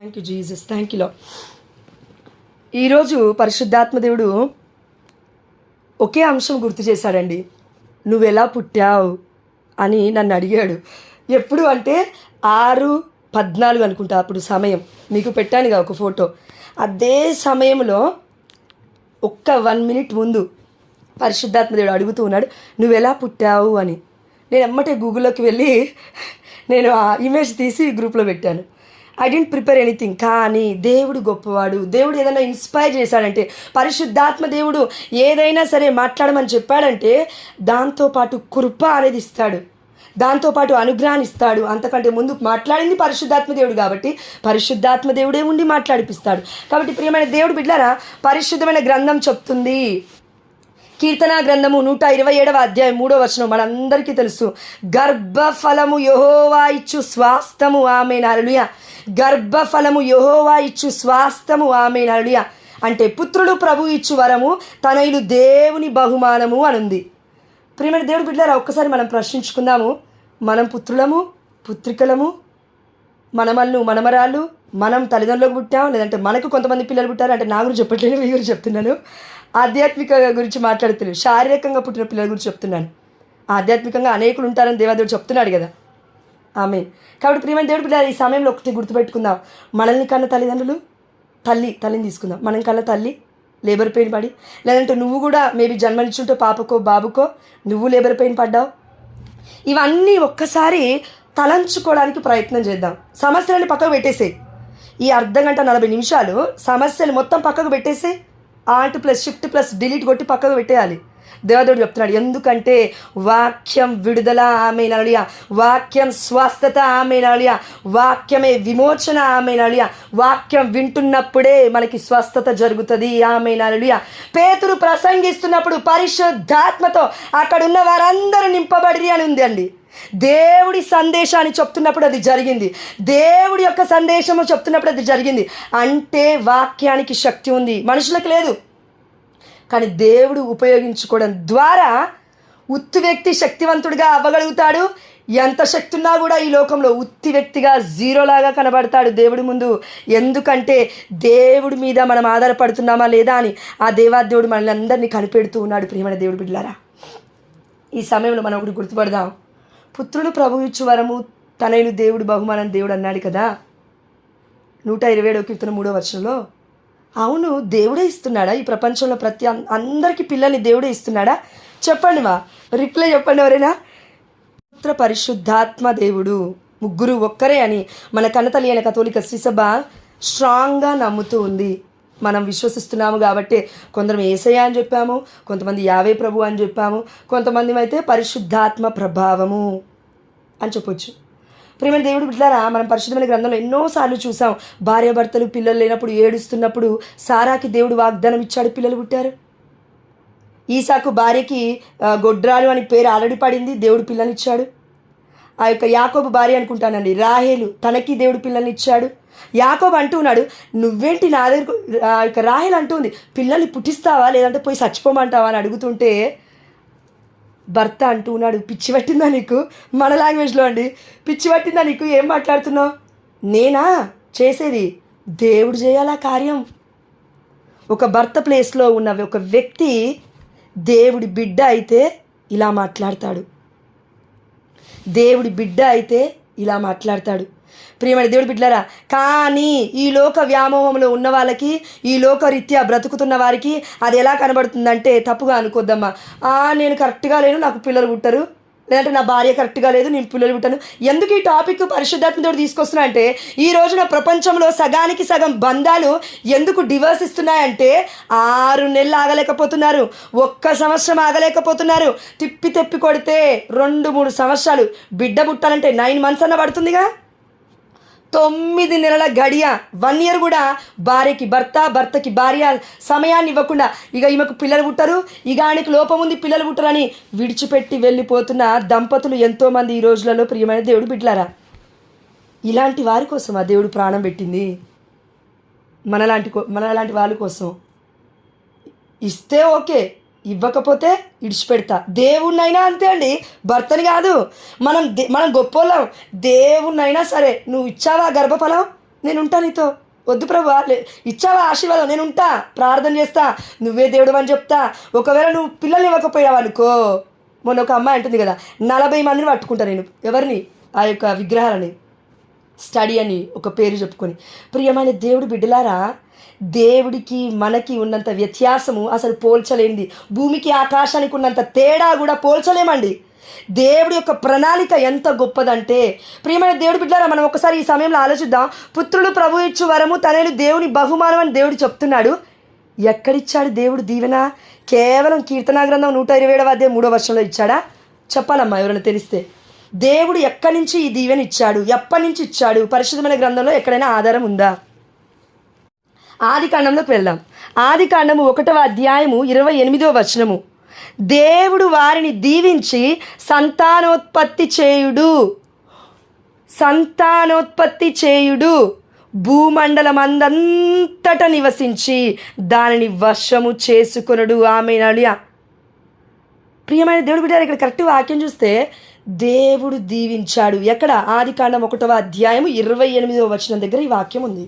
Thank you Jesus, thank you lord. ఈరోజు పరిశుద్ధాత్మ దేవుడు ఒకే అంశం గుర్తు చేశాడండి. నువ్వెలా పుట్టావు అని నన్ను అడిగాడు. ఎప్పుడు అంటే 6:14 అనుకుంటా అప్పుడు సమయం. మీకు పెట్టానుగా ఒక ఫోటో. అదే సమయంలో ఒక్క 1 మినిట్ ముందు పరిశుద్ధాత్మ దేవుడు అడుగుతూ ఉన్నాడు, నువ్వెలా పుట్టావు అని. నేను ఎమ్మటే గూగుల్లోకి వెళ్ళి నేను ఆ ఇమేజ్ తీసి గ్రూప్లో పెట్టాను. I didn't prepare anything. కానీ దేవుడు గొప్పవాడు. దేవుడు ఏదైనా ఇన్స్పైర్ చేశాడంటే, పరిశుద్ధాత్మ దేవుడు ఏదైనా సరే మాట్లాడమని చెప్పాడంటే దాంతోపాటు కృప అనేది ఇస్తాడు, దాంతోపాటు అనుగ్రహాన్ని ఇస్తాడు. అంతకంటే ముందు మాట్లాడింది పరిశుద్ధాత్మ దేవుడు కాబట్టి పరిశుద్ధాత్మ దేవుడే ఉండి మాట్లాడిపిస్తాడు. కాబట్టి ప్రియమైన దేవుడు బిడ్డలారా, పరిశుద్ధమైన గ్రంథం చెప్తుంది, కీర్తన గ్రంథము 127వ అధ్యాయం 3వ వచనం మనందరికీ తెలుసు. గర్భఫలము యెహోవా ఇచ్చు స్వాస్థము ఆమేన్ హల్లెలూయా. గర్భఫలము యెహోవా ఇచ్చు స్వాస్థము ఆమేన్ హల్లెలూయా. అంటే పుత్రుడు ప్రభు ఇచ్చు వరము, తనయులు దేవుని బహుమానము అనుంది. ప్రియమైన దేవుడు బిడ్డలారా, ఒక్కసారి మనం ప్రశ్నించుకుందాము. మనం పుత్రులము, పుత్రికలము, మనమల్లు, మనమరాళ్ళు, మనం తల్లిదండ్రులకు పుట్టాం, లేదంటే మనకు కొంతమంది పిల్లలు పుట్టారు. అంటే నా గురించి చెప్పట్లేదు, మీ గురించి చెప్తున్నాను. ఆధ్యాత్మిక గురించి మాట్లాడుతున్నాను, శారీరకంగా పుట్టిన పిల్లల గురించి చెప్తున్నాను. ఆధ్యాత్మికంగా అనేకులు ఉంటారని దేవాదేవుడు చెప్తున్నాడు కదా. ఆమేన్. కాబట్టి ప్రియమైన దేవుడు బిడ్డ, ఈ సమయంలో ఒకటి గుర్తుపెట్టుకుందాం. మనల్ని కన్న తల్లిదండ్రులు, తల్లిని తీసుకుందాం. మనం కన్న తల్లి లేబర్ పెయిన్ పడి, లేదంటే నువ్వు కూడా మేబీ జన్మనిచ్చుంటే పాపకో బాబుకో నువ్వు లేబర్ పెయిన్ పడ్డావు. ఇవన్నీ ఒక్కసారి తలంచుకోవడానికి ప్రయత్నం చేద్దాం. సమస్యలని పక్కకు పెట్టేసే. ఈ అర్ధగంట 40 నిమిషాలు సమస్యలు మొత్తం పక్కకు పెట్టేసి Alt plus shift plus delete కొట్టి పక్కకు పెట్టేయాలి. దేవదేవుడు చెప్తున్నాడు, ఎందుకంటే వాక్యం విడుదల ఆమేన్ హల్లెలూయా, వాక్యం స్వస్థత ఆమేన్ హల్లెలూయా, వాక్యమే విమోచన ఆమేన్ హల్లెలూయా. వాక్యం వింటున్నప్పుడే మనకి స్వస్థత జరుగుతుంది ఆమేన్ హల్లెలూయా. పేతురు ప్రసంగిస్తున్నప్పుడు పరిశుద్ధాత్మతో అక్కడున్న వారందరూ నింపబడిరి అని ఉంది అండి. దేవుడి సందేశాన్ని చెప్తున్నప్పుడు అది జరిగింది. దేవుడి యొక్క సందేశము చెప్తున్నప్పుడు అది జరిగింది. అంటే వాక్యానికి శక్తి ఉంది, మనుషులకు లేదు. కానీ దేవుడు ఉపయోగించుకోవడం ద్వారా ఉత్తి వ్యక్తి శక్తివంతుడిగా అవ్వగలుగుతాడు. ఎంత శక్తి ఉన్నా కూడా ఈ లోకంలో ఉత్తి వ్యక్తిగా జీరోలాగా కనబడతాడు దేవుడి ముందు. ఎందుకంటే దేవుడి మీద మనం ఆధారపడుతున్నామా లేదా అని ఆ దేవాదేవుడు మనల్ని అందరినీ కనిపెడుతూ ఉన్నాడు. ప్రియమైన దేవుడు బిడ్డలారా, ఈ సమయంలో మనం ఒకటి గుర్తుపడదాం. పుత్రుడు ప్రభు ఇచ్చు వరము, తనయులు దేవుడు బహుమానం దేవుడు అన్నాడు కదా 127వ కీర్తన 3వ వచనంలో. అవును, దేవుడే ఇస్తున్నాడా ఈ ప్రపంచంలో ప్రతి అందరికీ పిల్లల్ని దేవుడే ఇస్తున్నాడా? చెప్పండి, రిప్లై చెప్పండి ఎవరైనా. పుత్ర పరిశుద్ధాత్మ దేవుడు ముగ్గురు ఒక్కరే అని మన కన్నతల్లి అయిన కథోలిక శ్రీసభ స్ట్రాంగ్గా నమ్ముతూ ఉంది. మనం విశ్వసిస్తున్నాము కాబట్టి కొందరం యేసయ్య అని చెప్పాము, కొంతమంది యావే ప్రభు అని చెప్పాము, కొంతమంది అయితే పరిశుద్ధాత్మ ప్రభావము అని చెప్పొచ్చు. ప్రియమైన దేవుడు బిడ్డలారా, మనం పరిశుద్ధమైన గ్రంథంలో ఎన్నోసార్లు చూసాం. భార్యాభర్తలు పిల్లలు లేనప్పుడు ఏడుస్తున్నప్పుడు సారాకి దేవుడు వాగ్దానం ఇచ్చాడు, పిల్లలు పుట్టారు. ఈసాకు భార్యకి గొడ్రాలు అని పేరు ఆల్రెడీ పడింది, దేవుడు పిల్లనిచ్చాడు. ఆ యొక్క యాకోబు భార్య అనుకుంటానండి, రాహేలు, తనకి దేవుడు పిల్లల్ని ఇచ్చాడు. యాకోబు అంటూ ఉన్నాడు, నువ్వేంటి నా దగ్గరకు, ఆ యొక్క రాహేలు అంటుంది, పిల్లల్ని పుట్టిస్తావా లేదంటే పోయి చచ్చిపోమంటావా అని అడుగుతుంటే భర్త అంటూ ఉన్నాడు, పిచ్చి పట్టిందా నీకు? మన లాంగ్వేజ్లో అండి, పిచ్చి పట్టిందా నీకు? ఏం మాట్లాడుతున్నావు? నేనా చేసేది? దేవుడు చేయాలా కార్యం. ఒక భర్త ప్లేస్లో ఉన్న ఒక వ్యక్తి దేవుడి బిడ్డ అయితే ఇలా మాట్లాడతాడు, దేవుడి బిడ్డ అయితే ఇలా మాట్లాడతాడు. ప్రియమైన దేవుడి బిడ్డలారా, కానీ ఈ లోక వ్యామోహంలో ఉన్న వాళ్ళకి, ఈ లోకరీత్యా బ్రతుకుతున్న వారికి అది ఎలా కనబడుతుందంటే, తప్పుగా అనుకోద్దమ్మా, నేను కరెక్ట్గా లేను నాకు పిల్లలు పుట్టరు, లేదంటే నా భార్య కరెక్ట్గా లేదు నేను పిల్లలు పుట్టాను. ఎందుకు ఈ టాపిక్ పరిశుద్ధాత్మ దేవుడు తీసుకొస్తున్నా అంటే, ఈ రోజున ప్రపంచంలో సగానికి సగం బంధాలు ఎందుకు డివర్స్ ఇస్తున్నాయంటే 6 నెలలు ఆగలేకపోతున్నారు, 1 సంవత్సరం ఆగలేకపోతున్నారు. తిప్పి తెప్పి కొడితే 2-3 సంవత్సరాలు, బిడ్డ పుట్టాలంటే 9 మంత్స్ అన్న పడుతుందిగా. 9 నెలల గడియ, 1 ఇయర్ కూడా భార్యకి భర్త, భర్తకి భార్య సమయాన్ని ఇవ్వకుండా, ఇక ఈమెకు పిల్లలు పుట్టరు, ఇక ఆయనకు లోపం ఉంది పిల్లలు పుట్టరని విడిచిపెట్టి వెళ్ళిపోతున్న దంపతులు ఎంతోమంది ఈ రోజులలో. ప్రియమైన దేవుడు బిడ్డలారా, ఇలాంటి వారి కోసం ఆ దేవుడు ప్రాణం పెట్టింది. మనలాంటి వాళ్ళ కోసం. ఇస్తే ఓకే, ఇవ్వకపోతే ఇడిచిపెడతా. దేవుణ్ణైనా అంతే అండి, భర్తని కాదు. మనం గొప్పోళ్ళం. దేవుణ్ణైనా సరే, నువ్వు ఇచ్చావా గర్భఫలం, నేను ఉంటా నీతో, వద్దు ప్రభు ఇచ్చావా ఆశీర్వాదం, నేను ఉంటా, ప్రార్థన చేస్తా, నువ్వే దేవుడు అని చెప్తా. ఒకవేళ నువ్వు పిల్లల్ని ఇవ్వకపోయావు అనుకో, మొన్న ఒక అమ్మాయి అంటుంది కదా 40 మందిని పట్టుకుంటా నేను, ఎవరిని, ఆ యొక్క విగ్రహాలని, స్టడీ అని ఒక పేరు చెప్పుకొని. ప్రియమైన దేవుడు బిడ్డలారా, దేవుడికి మనకి ఉన్నంత వ్యత్యాసము అసలు పోల్చలేనిది. భూమికి ఆకాశానికి ఉన్నంత తేడా కూడా పోల్చలేమండి. దేవుడి యొక్క ప్రణాళిక ఎంత గొప్పదంటే, ప్రియమైన దేవుడి బిడ్డలారా, మనం ఒకసారి ఈ సమయంలో ఆలోచిద్దాం. పుత్రుడు ప్రభు ఇచ్చు వరము, తనని దేవుని బహుమానం అని దేవుడు చెప్తున్నాడు. ఎక్కడిచ్చాడు దేవుడు దీవెన? కేవలం కీర్తనా గ్రంథం 127వ అధ్యాయం 3వ వచనంలో ఇచ్చాడా? చెప్పాలమ్మా ఎవరైనా తెలిస్తే. దేవుడు ఎక్కడి నుంచి ఈ దీవెన ఇచ్చాడు, ఎప్పటి నుంచి ఇచ్చాడు? పరిశుద్ధమైన గ్రంథంలో ఎక్కడైనా ఆధారం ఉందా? ఆది కాండంలోకి వెళ్దాం. ఆది కాండము 1వ అధ్యాయము 28వ వచనము, దేవుడు వారిని దీవించి సంతానోత్పత్తి చేయుడు, భూమండలమందంతట నివసించి దానిని వశము చేసుకొనుడు. ఆమేన్. ప్రియమైన దేవుడు బిడ్డ, ఇక్కడ కరెక్ట్ వాక్యం చూస్తే దేవుడు దీవించాడు. ఎక్కడ? ఆది కాండం 1వ అధ్యాయము 28వ వచనం దగ్గర ఈ వాక్యం ఉంది.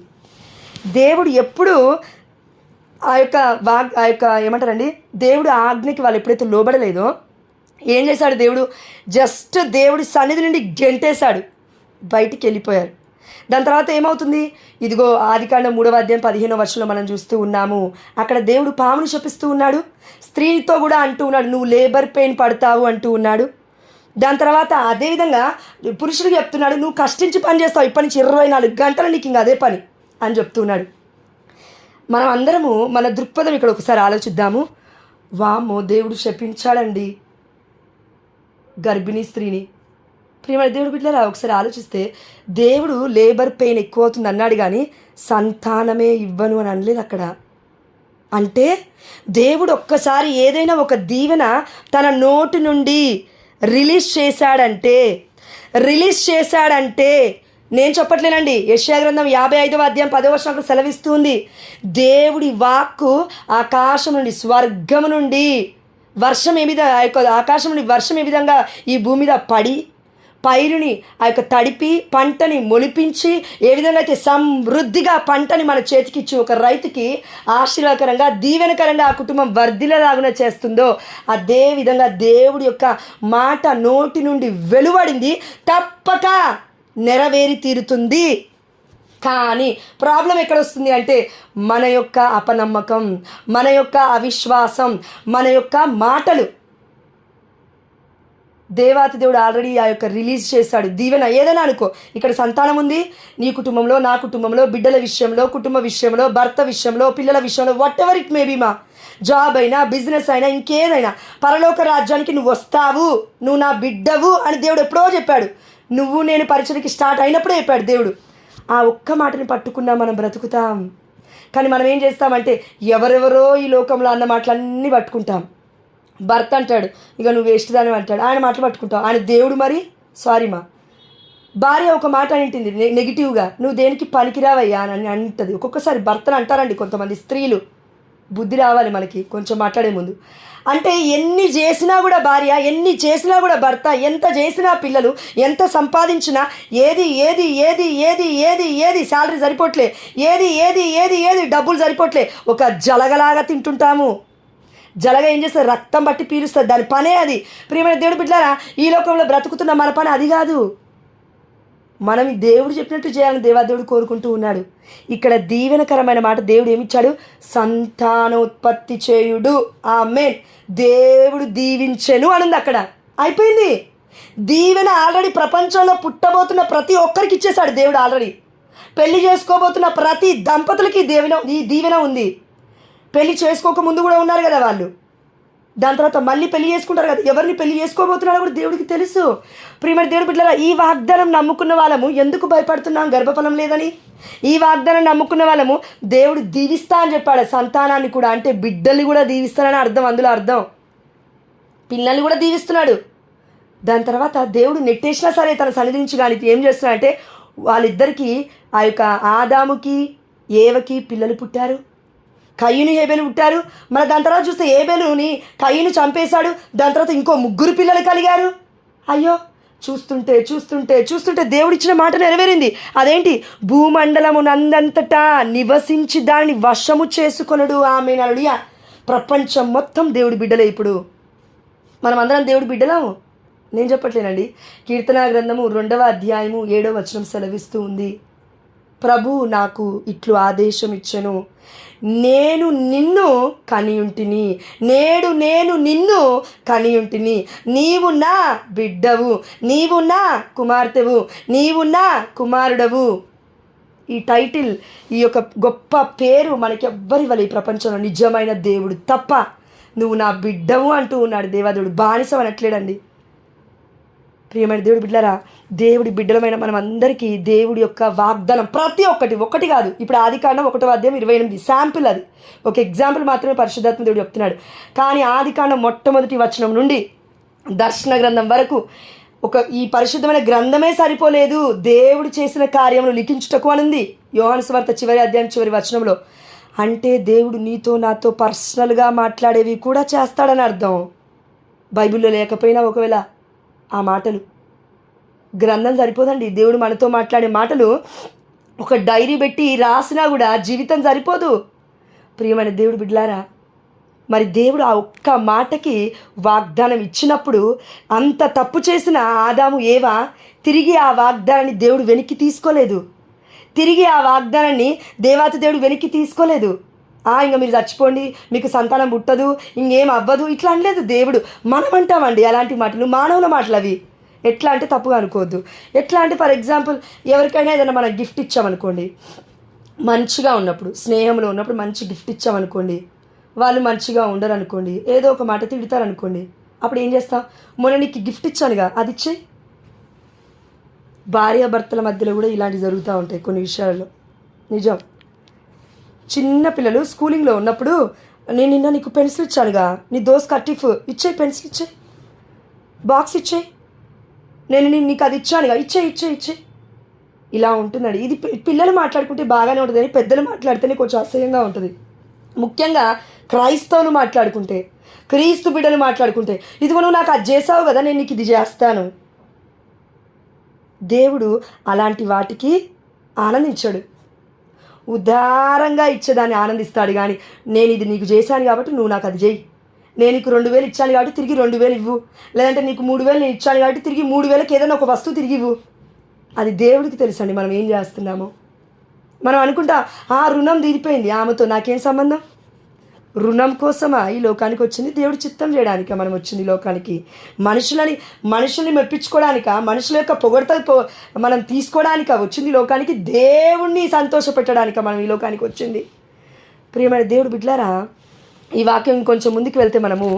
దేవుడు ఎప్పుడు ఆ యొక్క ఏమంటారండి, దేవుడు ఆజ్ఞకి వాళ్ళు ఎప్పుడైతే లోబడలేదో ఏం చేశాడు దేవుడు? జస్ట్ దేవుడి సన్నిధి నుండి గెంటేశాడు, బయటికి వెళ్ళిపోయారు. దాని తర్వాత ఏమవుతుంది? ఇదిగో ఆదికాండం 3వ అధ్యాయం 15వ వచనంలో మనం చూస్తూ ఉన్నాము. అక్కడ దేవుడు పామును శపిస్తూ ఉన్నాడు, స్త్రీతో కూడా అంటూ ఉన్నాడు, నువ్వు లేబర్ పెయిన్ పడతావు అంటూ ఉన్నాడు. దాని తర్వాత అదేవిధంగా పురుషుడికి చెప్తున్నాడు, నువ్వు కష్టించి పని చేస్తావు, ఇప్పటి నుంచి 24 గంటలు నీకు ఇంకా అదే పని అని చెప్తున్నాడు. మనం అందరము మన దృక్పథం ఇక్కడ ఒకసారి ఆలోచిద్దాము. వామ్మో, దేవుడు శపించాడండి గర్భిణీ స్త్రీని. ప్రియమైన దేవుడు బిడ్డలారా, ఒకసారి ఆలోచిస్తే దేవుడు లేబర్ పెయిన్ ఎక్కువ అవుతుంది అన్నాడు, కానీ సంతానమే ఇవ్వను అని అనలేదు అక్కడ. అంటే దేవుడు ఒక్కసారి ఏదైనా ఒక దీవెన తన నోటి నుండి రిలీజ్ చేశాడంటే నేను చెప్పట్లేనండి, యెషయా గ్రంథం 55వ అధ్యాయం 10వ వచనం సెలవిస్తుంది. దేవుడి వాక్కు ఆకాశం నుండి, స్వర్గము నుండి వర్షం ఆకాశం నుండి వర్షం ఏ విధంగా ఈ భూమి మీద పడి పైరుని తడిపి పంటని మొలిపించి ఏ విధంగా అయితే సమృద్ధిగా పంటని మన చేతికిచ్చి ఒక రైతుకి ఆశీర్వాదకరంగా దీవెనకరంగా ఆ కుటుంబం వర్ధిల్లలాగున చేస్తుందో, అదే విధంగా దేవుడి యొక్క మాట నోటి నుండి వెలువడింది, తప్పక నెరవేరి తీరుతుంది. కానీ ప్రాబ్లం ఎక్కడొస్తుంది అంటే మన యొక్క అపనమ్మకం, మన యొక్క అవిశ్వాసం, మన యొక్క మాటలు. దేవాతి దేవుడు ఆల్రెడీ ఆ యొక్క రిలీజ్ చేశాడు దీవెన. ఏదైనా అనుకో, ఇక్కడ సంతానం ఉంది, నీ కుటుంబంలో, నా కుటుంబంలో, బిడ్డల విషయంలో, కుటుంబ విషయంలో, భర్త విషయంలో, పిల్లల విషయంలో, వాట్ ఎవర్ ఇట్ మేబీ, మా జాబ్ అయినా, బిజినెస్ అయినా, ఇంకేదైనా, పరలోక రాజ్యానికి నువ్వు వస్తావు, నువ్వు నా బిడ్డవు అని దేవుడు ఎప్పుడో చెప్పాడు. నువ్వు నేను పరిచయకి స్టార్ట్ అయినప్పుడే చెప్పాడు దేవుడు. ఆ ఒక్క మాటని పట్టుకున్నా మనం బ్రతుకుతాం. కానీ మనం ఏం చేస్తామంటే ఎవరెవరో ఈ లోకంలో అన్న మాటలన్నీ పట్టుకుంటాం. భర్త అంటాడు, ఇక నువ్వు వేస్ట్ దాని అంటాడు, ఆయన మాటలు పట్టుకుంటావు. ఆయన దేవుడు మరి సారీ మా. భార్య ఒక మాట అంటుంది నెగిటివ్గా, నువ్వు దేనికి పనికిరావయ్యా అని అంటుంది. ఒక్కొక్కసారి భర్తను అంటారండి కొంతమంది స్త్రీలు. బుద్ధి రావాలి మనకి కొంచెం మాట్లాడే ముందు. అంటే ఎన్ని చేసినా కూడా భార్య, ఎన్ని చేసినా కూడా భర్త, ఎంత చేసినా పిల్లలు, ఎంత సంపాదించినా ఏది ఏది ఏది ఏది ఏది ఏది శాలరీ సరిపోట్లే, ఏది ఏది ఏది ఏది డబ్బులు సరిపోట్లే, ఒక జలగలాగా తింటుంటాము. జలగ ఏం చేస్తుంది? రక్తం బట్టి పీలుస్తుంది, దాని పనే అది. ప్రియమైన దేవుడు బిడ్డలారా, ఈ లోకంలో బ్రతుకుతున్న మన పని అది కాదు. మనం దేవుడు చెప్పినట్టు చేయాలని దేవాదేవుడు కోరుకుంటూ ఉన్నాడు. ఇక్కడ దీవెనకరమైన మాట దేవుడు ఏమిచ్చాడు? సంతానోత్పత్తి చేయుడు. ఆమేన్. దేవుడు దీవించెను అనుంది అక్కడ. అయిపోయింది. దీవెన ఆల్రెడీ ప్రపంచంలో పుట్టబోతున్న ప్రతి ఒక్కరికి ఇచ్చేశాడు దేవుడు. ఆల్రెడీ పెళ్లి చేసుకోబోతున్న ప్రతి దంపతులకి ఈ దీవెన ఉంది. పెళ్లి చేసుకోక ముందు కూడా ఉన్నారు కదా వాళ్ళు, దాని తర్వాత మళ్ళీ పెళ్లి చేసుకుంటారు కదా. ఎవరిని పెళ్లి చేసుకోబోతున్నారో కూడా దేవుడికి తెలుసు. ప్రియమైన దేవుడి బిడ్డలారా, ఈ వాగ్దానం నమ్ముకున్న వాళ్ళము ఎందుకు భయపడుతున్నాం? గర్భఫలం లేదని. ఈ వాగ్దానం నమ్ముకున్న వాళ్ళము దేవుడు దీవిస్తా అని చెప్పాడు. సంతానాన్ని కూడా, అంటే బిడ్డల్ని కూడా దీవిస్తానని అర్థం. అందులో అర్థం పిల్లల్ని కూడా దీవిస్తున్నాడు. దాని తర్వాత దేవుడు నెట్టేసినా సరే తన సన్నిధి నుంచి కానీ ఏం చేస్తున్నాడంటే వాళ్ళిద్దరికీ, ఆ యొక్క ఆదాముకి ఏవకి పిల్లలు పుట్టారు. కయ్యూను హేబేలు పుట్టారు. మన దాని తర్వాత చూస్తే ఏబేలుని కయ్యూను చంపేశాడు. దాని తర్వాత ఇంకో 3 పిల్లలు కలిగారు. అయ్యో, చూస్తుంటే చూస్తుంటే చూస్తుంటే దేవుడిచ్చిన మాట నెరవేరింది. అదేంటి? భూమండలము నందంతటా నివసించి దానిని వశము చేసుకొనడు. ఆమె హల్లెలూయా. ప్రపంచం మొత్తం దేవుడి బిడ్డలే. ఇప్పుడు మనం అందరం దేవుడి బిడ్డలాము. నేను చెప్పట్లేనండి. కీర్తనా గ్రంథము 2వ అధ్యాయము 7వ వచనం సెలవిస్తూ ఉంది, ప్రభు నాకు ఇట్లు ఆదేశం ఇచ్చెను, నేను నిన్ను కనియుంటిని, నేను నిన్ను కనియుంటిని, నీవు నా బిడ్డవు, నీవు నా కుమార్తెవు, నీవు నా కుమారుడవు. ఈ టైటిల్, ఈ యొక్క గొప్ప పేరు మనకి ఎవ్వరి వల్ల ఈ ప్రపంచంలో నిజమైన దేవుడు తప్ప. నువ్వు నా బిడ్డవు అంటూ ఉన్నాడు దేవాదేవుడు. బానిసం అనట్లేడండి. ప్రియమైన దేవుడి బిడ్డలారా, దేవుడి బిడ్డలమైన మనం అందరికీ దేవుడి యొక్క వాగ్దానం ప్రతి ఒక్కటి కాదు. ఇప్పుడు ఆదికాండం 1వ అధ్యాయం 28 శాంపిల్, అది ఒక ఎగ్జాంపుల్ మాత్రమే పరిశుద్ధాత్మ దేవుడు చెప్తున్నాడు. కానీ ఆదికాండం మొట్టమొదటి వచనం నుండి దర్శన గ్రంథం వరకు ఈ పరిశుద్ధమైన గ్రంథమే సరిపోలేదు, దేవుడు చేసిన కార్యములు లిఖించుటకు అనుంది. యోహాను సువార్త చివరి అధ్యాయం చివరి వచనంలో. అంటే దేవుడు నీతో నాతో పర్సనల్గా మాట్లాడేవి కూడా చేస్తాడని అర్థం. బైబిల్లో లేకపోయినా ఒకవేళ ఆ మాటలు, గ్రంథం సరిపోదండి. దేవుడు మనతో మాట్లాడే మాటలు ఒక డైరీ పెట్టి రాసినా కూడా జీవితం సరిపోదు. ప్రియమైన దేవుడు బిడ్డలారా, మరి దేవుడు ఆ ఒక్క మాటకి వాగ్దానం ఇచ్చినప్పుడు అంత తప్పు చేసిన ఆదాము ఏవా తిరిగి ఆ వాగ్దానాన్ని దేవుడు వెనక్కి తీసుకోలేదు. తిరిగి ఆ వాగ్దానాన్ని దేవాతి దేవుడు వెనక్కి తీసుకోలేదు. ఇంకా మీరు చచ్చిపోండి, మీకు సంతానం పుట్టదు, ఇంకేం అవ్వదు, ఇట్లా అనలేదు దేవుడు. మనం అంటామండి అలాంటి మాటలు, మానవుల మాటలు అవి. ఎట్లా అంటే తప్పుగా అనుకోవద్దు. ఎట్లా అంటే ఫర్ ఎగ్జాంపుల్ ఎవరికైనా ఏదైనా మనం గిఫ్ట్ ఇచ్చామనుకోండి, మంచిగా ఉన్నప్పుడు, స్నేహంలో ఉన్నప్పుడు మంచి గిఫ్ట్ ఇచ్చామనుకోండి, వాళ్ళు మంచిగా ఉండరు అనుకోండి, ఏదో ఒక మాట తిడతారనుకోండి, అప్పుడు ఏం చేస్తాం? మొన్న నీకు గిఫ్ట్ ఇచ్చానుగా, అది ఇచ్చేయి. భార్యాభర్తల మధ్యలో కూడా ఇలాంటివి జరుగుతూ ఉంటాయి కొన్ని విషయాల్లో. నిజం. చిన్న పిల్లలు స్కూలింగ్లో ఉన్నప్పుడు, నేను నిన్న నీకు పెన్సిల్ ఇచ్చానుగా, నీ దోస్ కట్టిఫ్ ఇచ్చేయి, పెన్సిల్ ఇచ్చేయి, బాక్స్ ఇచ్చేయి, నేను నీకు అది ఇచ్చానుగా, ఇచ్చే. ఇలా ఉంటుందండి. ఇది పిల్లలు మాట్లాడుకుంటే బాగానే ఉంటుంది, కానీ పెద్దలు మాట్లాడితేనే కొంచెం అసహ్యంగా ఉంటుంది. ముఖ్యంగా క్రైస్తవులు మాట్లాడుకుంటే, క్రీస్తు బిడ్డలు మాట్లాడుకుంటే, ఇదిగో నువ్వు నాకు అది చేసావు కదా, నేను నీకు ఇది చేస్తాను. దేవుడు అలాంటి వాటికి ఆనందించాడు. ఉదారంగా ఇచ్చేదాన్ని ఆనందిస్తాడు. కానీ నేను ఇది నీకు చేశాను కాబట్టి నువ్వు నాకు అది చేయి, నేను నీకు 2000 ఇచ్చాను కాబట్టి తిరిగి 2000 ఇవ్వు, లేదంటే నీకు 3000 నేను ఇచ్చాను కాబట్టి తిరిగి 3000కి ఏదైనా ఒక వస్తువు తిరిగి ఇవ్వు. అది దేవుడికి తెలుసండి మనం ఏం చేస్తున్నామో. మనం అనుకుంటా రుణం తీరిపోయింది, ఆమెతో నాకేం సంబంధం. రుణం కోసమా ఈ లోకానికి వచ్చింది? దేవుడు చిత్తం చేయడానిక మనం వచ్చింది ఈ లోకానికి? మనుషుల్ని మెప్పించుకోవడానిక? మనుషుల యొక్క పొగడత మనం తీసుకోవడానిక వచ్చింది ఈ లోకానికి? దేవుణ్ణి సంతోషపెట్టడానిక మనం ఈ లోకానికి వచ్చింది? ప్రియమైన దేవుడు బిడ్డలారా, ఈ వాక్యం ఇంకొంచెం ముందుకు వెళ్తే మనము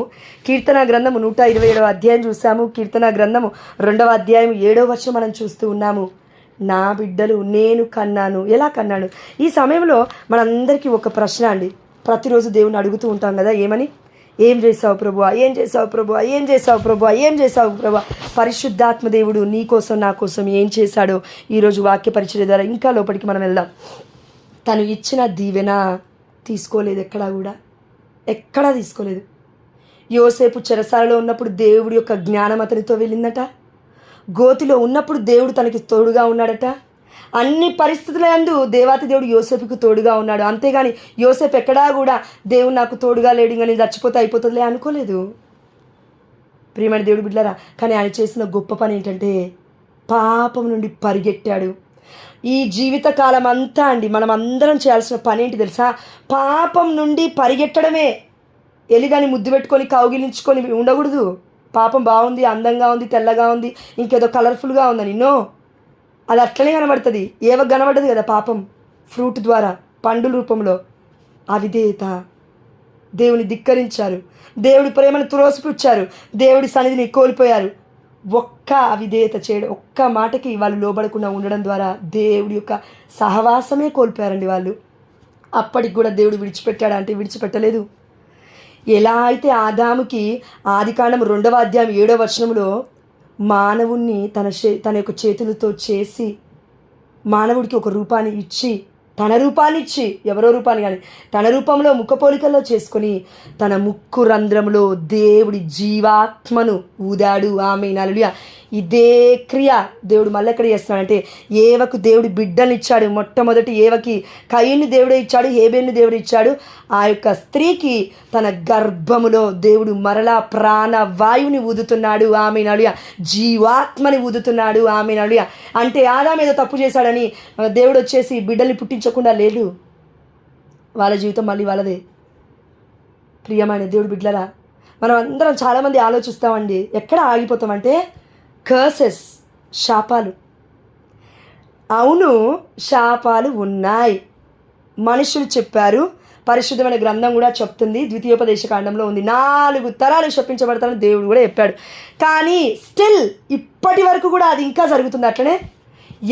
కీర్తన గ్రంథము 127వ అధ్యాయం చూసాము. కీర్తన గ్రంథము 2వ అధ్యాయం 7వ వచనం మనం చూస్తూ ఉన్నాము. నా బిడ్డలు నేను కన్నాను. ఎలా కన్నాను? ఈ సమయంలో మనందరికీ ఒక ప్రశ్న అండి. ప్రతిరోజు దేవుని అడుగుతూ ఉంటాం కదా, ఏమని? ఏం చేసావు ప్రభువా, ఏం చేసావు ప్రభువా, ఏం చేసావు ప్రభువా, ఏం చేసావు ప్రభువా. పరిశుద్ధాత్మ దేవుడు నీ కోసం నా కోసం ఏం చేశాడో ఈరోజు వాక్య పరిచర్య ద్వారా ఇంకా లోపలికి మనం వెళ్దాం. తను ఇచ్చిన దీవెన తీసుకోలేదు, ఎక్కడా తీసుకోలేదు. యోసేపు చెరసాలలో ఉన్నప్పుడు దేవుడి యొక్క జ్ఞానం అతనితో వెళ్ళిందట. గోతిలో ఉన్నప్పుడు దేవుడు తనకి తోడుగా ఉన్నాడట. అన్ని పరిస్థితుల యందు దేవాతి దేవుడు యోసేపుకు తోడుగా ఉన్నాడు. అంతేగాని యోసేపు ఎక్కడా కూడా దేవుడు నాకు తోడుగా లేడు, కానీ చచ్చిపోతే అయిపోతుందిలే అనుకోలేదు. ప్రియమైన దేవుడు బిడ్డలారా, కానీ ఆయన చేసిన గొప్ప పని ఏంటంటే పాపం నుండి పరిగెట్టాడు. ఈ జీవితకాలం అంతా అండి మనం అందరం చేయాల్సిన పని ఏంటి తెలుసా? పాపం నుండి పరిగెట్టడమే. ఎలిదాన్ని ముద్దు పెట్టుకొని కౌగిలించుకొని ఉండకూడదు. పాపం బాగుంది, అందంగా ఉంది, తెల్లగా ఉంది, ఇంకేదో కలర్ఫుల్గా ఉందని నో, అది అట్లనే కనబడుతుంది. కనబడదు కదా పాపం, ఫ్రూట్ ద్వారా, పండు రూపంలో. అవిధేయత, దేవుని ధిక్కరించారు, దేవుడి ప్రేమను త్రోసిపుచ్చారు, దేవుడి సన్నిధిని కోల్పోయారు. ఒక్క అవిధేయత చేయడం, ఒక్క మాటకి వాళ్ళు లోబడకుండా ఉండడం ద్వారా దేవుడి యొక్క సహవాసమే కోల్పోయారండి వాళ్ళు. అప్పటికి కూడా దేవుడు విడిచిపెట్టాడా అంటే విడిచిపెట్టలేదు. ఎలా అయితే ఆదాముకి ఆదికాండం 2వ అధ్యాయం 7వ వచనంలో మానవుణ్ణి తన యొక్క చేతులతో చేసి మానవుడికి ఒక రూపాన్ని ఇచ్చి, తన రూపాన్ని ఇచ్చి, ఎవరో రూపాన్ని కానీ తన రూపంలో ముఖపోలికల్లో చేసుకొని తన ముక్కు రంధ్రంలో దేవుడి జీవాత్మను ఊదాడు. ఆమె హల్లెలూయా. ఇదే క్రియ దేవుడు మళ్ళీ ఎక్కడ చేస్తున్నాడంటే, ఏవకు దేవుడు బిడ్డలు ఇచ్చాడు. మొట్టమొదటి ఏవకి కయీన్ని దేవుడు ఇచ్చాడు, హేబేలుని దేవుడు ఇచ్చాడు. ఆ యొక్క స్త్రీకి తన గర్భములో దేవుడు మరలా ప్రాణవాయువుని ఊదుతున్నాడు. ఆమె నడుయ జీవాత్మని ఊదుతున్నాడు. ఆమె నడుయ అంటే ఆదాము ఏదో తప్పు చేశాడని దేవుడు వచ్చేసి బిడ్డల్ని పుట్టించకుండా లేడు. వాళ్ళ జీవితం మళ్ళీ వాళ్ళదే. ప్రియమైన దేవుడు బిడ్డలరా, మనం అందరం చాలామంది ఆలోచిస్తామండి, ఎక్కడ ఆగిపోతామంటే కర్సెస్, శాపాలు. అవును, శాపాలు ఉన్నాయి, మనుషులు చెప్పారు, పరిశుద్ధమైన గ్రంథం కూడా చెప్తుంది, ద్వితీయోపదేశ కాండంలో ఉంది. 4 తరాలు శపించబడతారని దేవుడు కూడా చెప్పాడు. కానీ స్టిల్ ఇప్పటి వరకు కూడా అది ఇంకా జరుగుతుంది అట్లనే.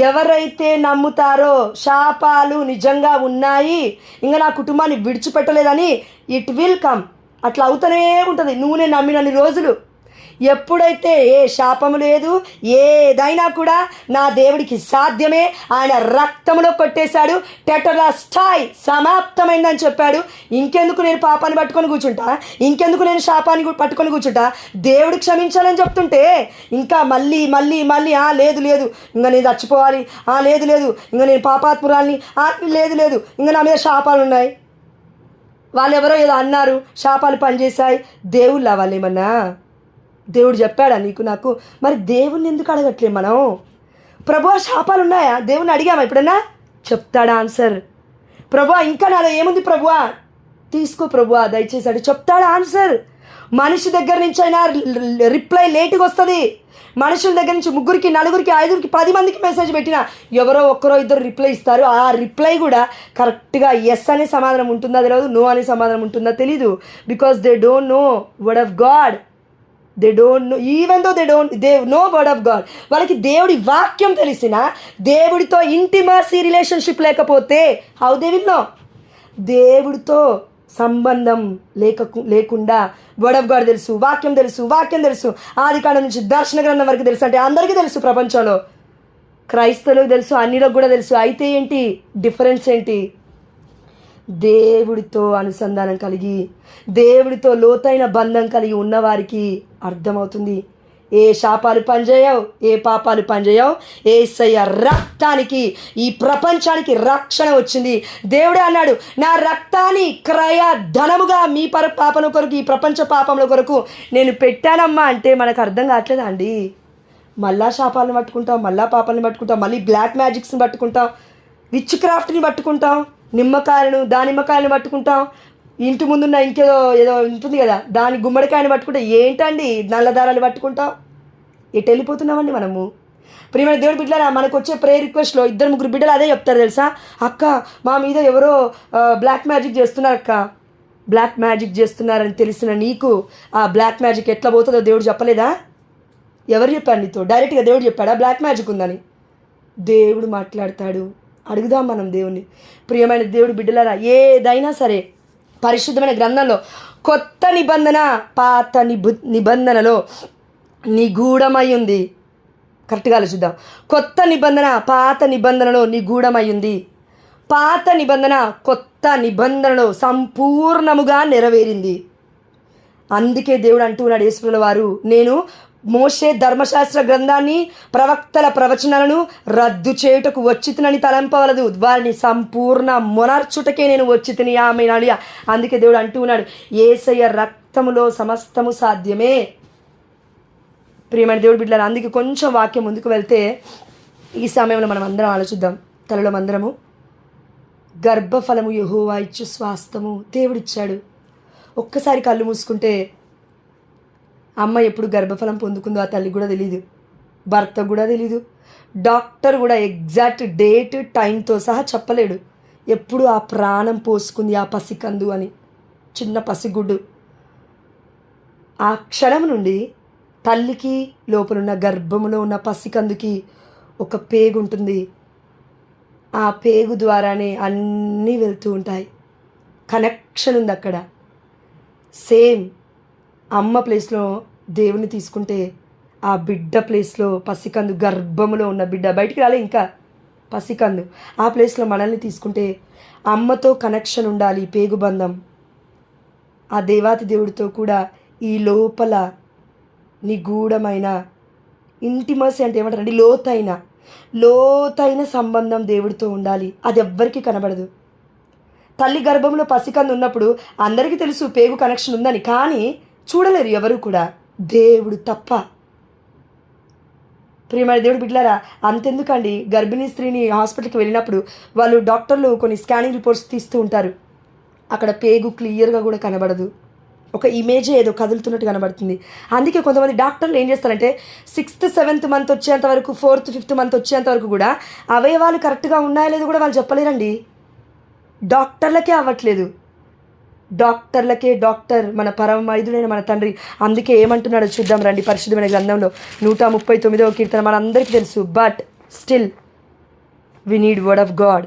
ఎవరైతే నమ్ముతారో శాపాలు నిజంగా ఉన్నాయి, ఇంకా నా కుటుంబాన్ని విడిచిపెట్టలేదని, ఇట్ విల్ కమ్. అట్లా అవుతూనే ఉంటుంది నువ్వు నేను నమ్మినన్ని రోజులు. ఎప్పుడైతే ఏ శాపము లేదు, ఏదైనా కూడా నా దేవుడికి సాధ్యమే, ఆయన రక్తంలో కొట్టేశాడు, టెటలాస్టాయ్ సమాప్తమైందని చెప్పాడు. ఇంకెందుకు నేను పాపాన్ని పట్టుకొని కూర్చుంటా, ఇంకెందుకు నేను శాపాన్ని పట్టుకొని కూర్చుంటా? దేవుడు క్షమించాలని చెప్తుంటే ఇంకా మళ్ళీ మళ్ళీ మళ్ళీ లేదు లేదు ఇంకా నేను చచ్చిపోవాలి, లేదు లేదు ఇంకా నేను పాపాత్మురాల్ని, లేదు లేదు ఇంకా నా మీద శాపాలు ఉన్నాయి. వాళ్ళు ఎవరో ఏదో అన్నారు, శాపాలు పనిచేశాయి. దేవుళ్ళ వాళ్ళు ఏమన్నా? దేవుడు చెప్పాడా నీకు నాకు? మరి దేవుణ్ణి ఎందుకు అడగట్లే మనం? ప్రభువా శాపాలు ఉన్నాయా? దేవుణ్ణి అడిగామా ఎప్పుడన్నా? చెప్తాడా ఆన్సర్? ప్రభువా ఇంకా నాలో ఏముంది ప్రభువా? తీసుకో ప్రభువా దయచేసి అంటే చెప్తాడా ఆన్సర్? మనిషి దగ్గర నుంచి అయినా రిప్లై లేటుగా వస్తుంది. మనుషుల దగ్గర నుంచి 3, 4, 5, 10 మందికి మెసేజ్ పెట్టినా ఎవరో ఒక్కరో ఇద్దరు రిప్లై ఇస్తారు. ఆ రిప్లై కూడా కరెక్ట్గా ఎస్ అనే సమాధానం ఉంటుందా తెలియదు, నో అనే సమాధానం ఉంటుందా తెలీదు. Because they don't know word of God. They don't know, even though they know word of God. వాళ్ళకి దేవుడి వాక్యం తెలిసినా దేవుడితో ఇంటిమసీ రిలేషన్షిప్ లేకపోతే హౌ దే విల్ నో? దేవుడితో సంబంధం లేకుండా వర్డ్ ఆఫ్ గాడ్ తెలుసు, వాక్యం తెలుసు, ఆదికాండం నుంచి దర్శన గ్రంథం వరకు తెలుసు అంటే అందరికీ తెలుసు. ప్రపంచంలో క్రైస్తవులకు తెలుసు, అన్నిలకు కూడా తెలుసు. అయితే ఏంటి డిఫరెన్స్ ఏంటి? దేవుడితో అనుసంధానం కలిగి, దేవుడితో లోతైన బంధం కలిగి ఉన్నవారికి అర్థమవుతుంది. ఏ శాపాలు పనిచేయవు, ఏ పాపాలు పనిచేయవు. యేసయ్య రక్తానికి ఈ ప్రపంచానికి రక్షణ వచ్చింది. దేవుడే అన్నాడు, నా రక్తాన్ని క్రయ ధనముగా మీ పాపల కొరకు, ఈ ప్రపంచ పాపముల కొరకు నేను పెట్టానమ్మా అంటే మనకు అర్థం కావట్లేదా అండి? మళ్ళా శాపాలను పట్టుకుంటాం, మళ్ళా పాపాలను పట్టుకుంటాం, మళ్ళీ బ్లాక్ మ్యాజిక్స్ని పట్టుకుంటాం, విచ్ క్రాఫ్ట్ని పట్టుకుంటాం, దానిమ్మకాయలను పట్టుకుంటాం, ఇంటి ముందున్న ఏదో ఉంటుంది కదా దాని గుమ్మడికాయని పట్టుకుంటే ఏంటండి నల్ల దారాలు పట్టుకుంటాం. ఎటు వెళ్ళిపోతున్నామండి మనము? ప్రియమైన దేవుడి బిడ్డలారా, మనకు వచ్చే ప్రేయర్ రిక్వెస్ట్లో 2-3 బిడ్డలు అదే చెప్తారు తెలుసా? అక్క మా మీద ఎవరో బ్లాక్ మ్యాజిక్ చేస్తున్నారు అక్క, బ్లాక్ మ్యాజిక్ చేస్తున్నారని తెలిసిన నీకు ఆ బ్లాక్ మ్యాజిక్ ఎట్లా పోతుందో దేవుడు చెప్పలేదా? ఎవరు చెప్పారు నీతో? డైరెక్ట్గా దేవుడు చెప్పాడా బ్లాక్ మ్యాజిక్ ఉందని? దేవుడు మాట్లాడతాడు. అడుగుదాం మనం దేవుణ్ణి. ప్రియమైన దేవుడి బిడ్డలారా, ఏదైనా సరే పరిశుద్ధమైన గ్రంథంలో కొత్త నిబంధన పాత నిబంధనలో నిగూఢమై ఉంది. కరెక్ట్గా ఆలోచిద్దాం. కొత్త నిబంధన పాత నిబంధనలో నిగూఢమై ఉంది. పాత నిబంధన కొత్త నిబంధనలో సంపూర్ణముగా నెరవేరింది. అందుకే దేవుడు అంటున్నాడు, యేసుప్రభుల వారు, నేను మోషే ధర్మశాస్త్ర గ్రంథాన్ని, ప్రవక్తల ప్రవచనాలను రద్దు చేయుటకు వచ్చితినని తలంపవలదు, వారిని సంపూర్ణ మొనర్చుటకే నేను వచ్చితిని ఆమె నాడు. అందుకే దేవుడు అంటూ ఉన్నాడు, యేసయ్య రక్తములో సమస్తము సాధ్యమే. ప్రియమైన దేవుడు బిడ్డలారా, అందుకే కొంచెం వాక్యం ముందుకు వెళ్తే ఈ సమయంలో మనం అందరం ఆలోచిద్దాం. తలలో మందరము గర్భఫలము యెహోవా ఇచ్చు స్వాస్థము దేవుడిచ్చాడు. ఒక్కసారి కళ్ళు మూసుకుంటే అమ్మ ఎప్పుడు గర్భఫలం పొందుకుందో ఆ తల్లికి కూడా తెలీదు, భర్త కూడా తెలీదు, డాక్టర్ కూడా ఎగ్జాక్ట్ డేట్ టైంతో సహా చెప్పలేడు. ఎప్పుడు ఆ ప్రాణం పోసుకుంది ఆ పసికందు అని, చిన్న పసిగుడ్డు. ఆ క్షణం నుండి తల్లికి లోపలున్న గర్భములో ఉన్న పసికందుకి ఒక పేగు ఉంటుంది. ఆ పేగు ద్వారానే అన్నీ వెళ్తూ ఉంటాయి. కనెక్షన్ ఉంది అక్కడ. సేమ్ అమ్మ ప్లేస్లో దేవుని తీసుకుంటే ఆ బిడ్డ ప్లేస్లో పసికందు, గర్భములో ఉన్న బిడ్డ బయటికి రాలే ఇంకా పసికందు, ఆ ప్లేస్లో మనల్ని తీసుకుంటే అమ్మతో కనెక్షన్ ఉండాలి, పేగుబంధం. ఆ దేవాతి దేవుడితో కూడా ఈ లోపల నిగూఢమైన ఇంటిమసీ అంటే ఏమంటారండి, లోతైన సంబంధం దేవుడితో ఉండాలి. అది ఎవ్వరికీ కనబడదు. తల్లి గర్భంలో పసికందు ఉన్నప్పుడు అందరికీ తెలుసు పేగు కనెక్షన్ ఉందని, కానీ చూడలేరు ఎవరు కూడా, దేవుడు తప్ప. ప్రియమైన దేవుడు బిడ్డలారా, అంతెందుకండి, గర్భిణీ స్త్రీని హాస్పిటల్కి వెళ్ళినప్పుడు వాళ్ళు డాక్టర్లు కొన్ని స్కానింగ్ రిపోర్ట్స్ తీస్తూ ఉంటారు. అక్కడ పేగు క్లియర్గా కూడా కనబడదు, ఒక ఇమేజే ఏదో కదులుతున్నట్టు కనబడుతుంది. అందుకే కొంతమంది డాక్టర్లు ఏం చేస్తారంటే 6th 7th మంత్ వచ్చేంత వరకు, 4th 5th మంత్ వచ్చేంత వరకు కూడా అవయవాలు కరెక్ట్గా ఉన్నాయో లేదో కూడా వాళ్ళు చెప్పలేరండి. డాక్టర్లకే అవ్వట్లేదు. డాక్టర్ మన పరమైదుడైన మన తండ్రి. అందుకే ఏమంటున్నాడో చూద్దాం రండి. పరిశుద్ధమైన గ్రంథంలో 139వ కీర్తన మనందరికీ తెలుసు. But still we need word of God.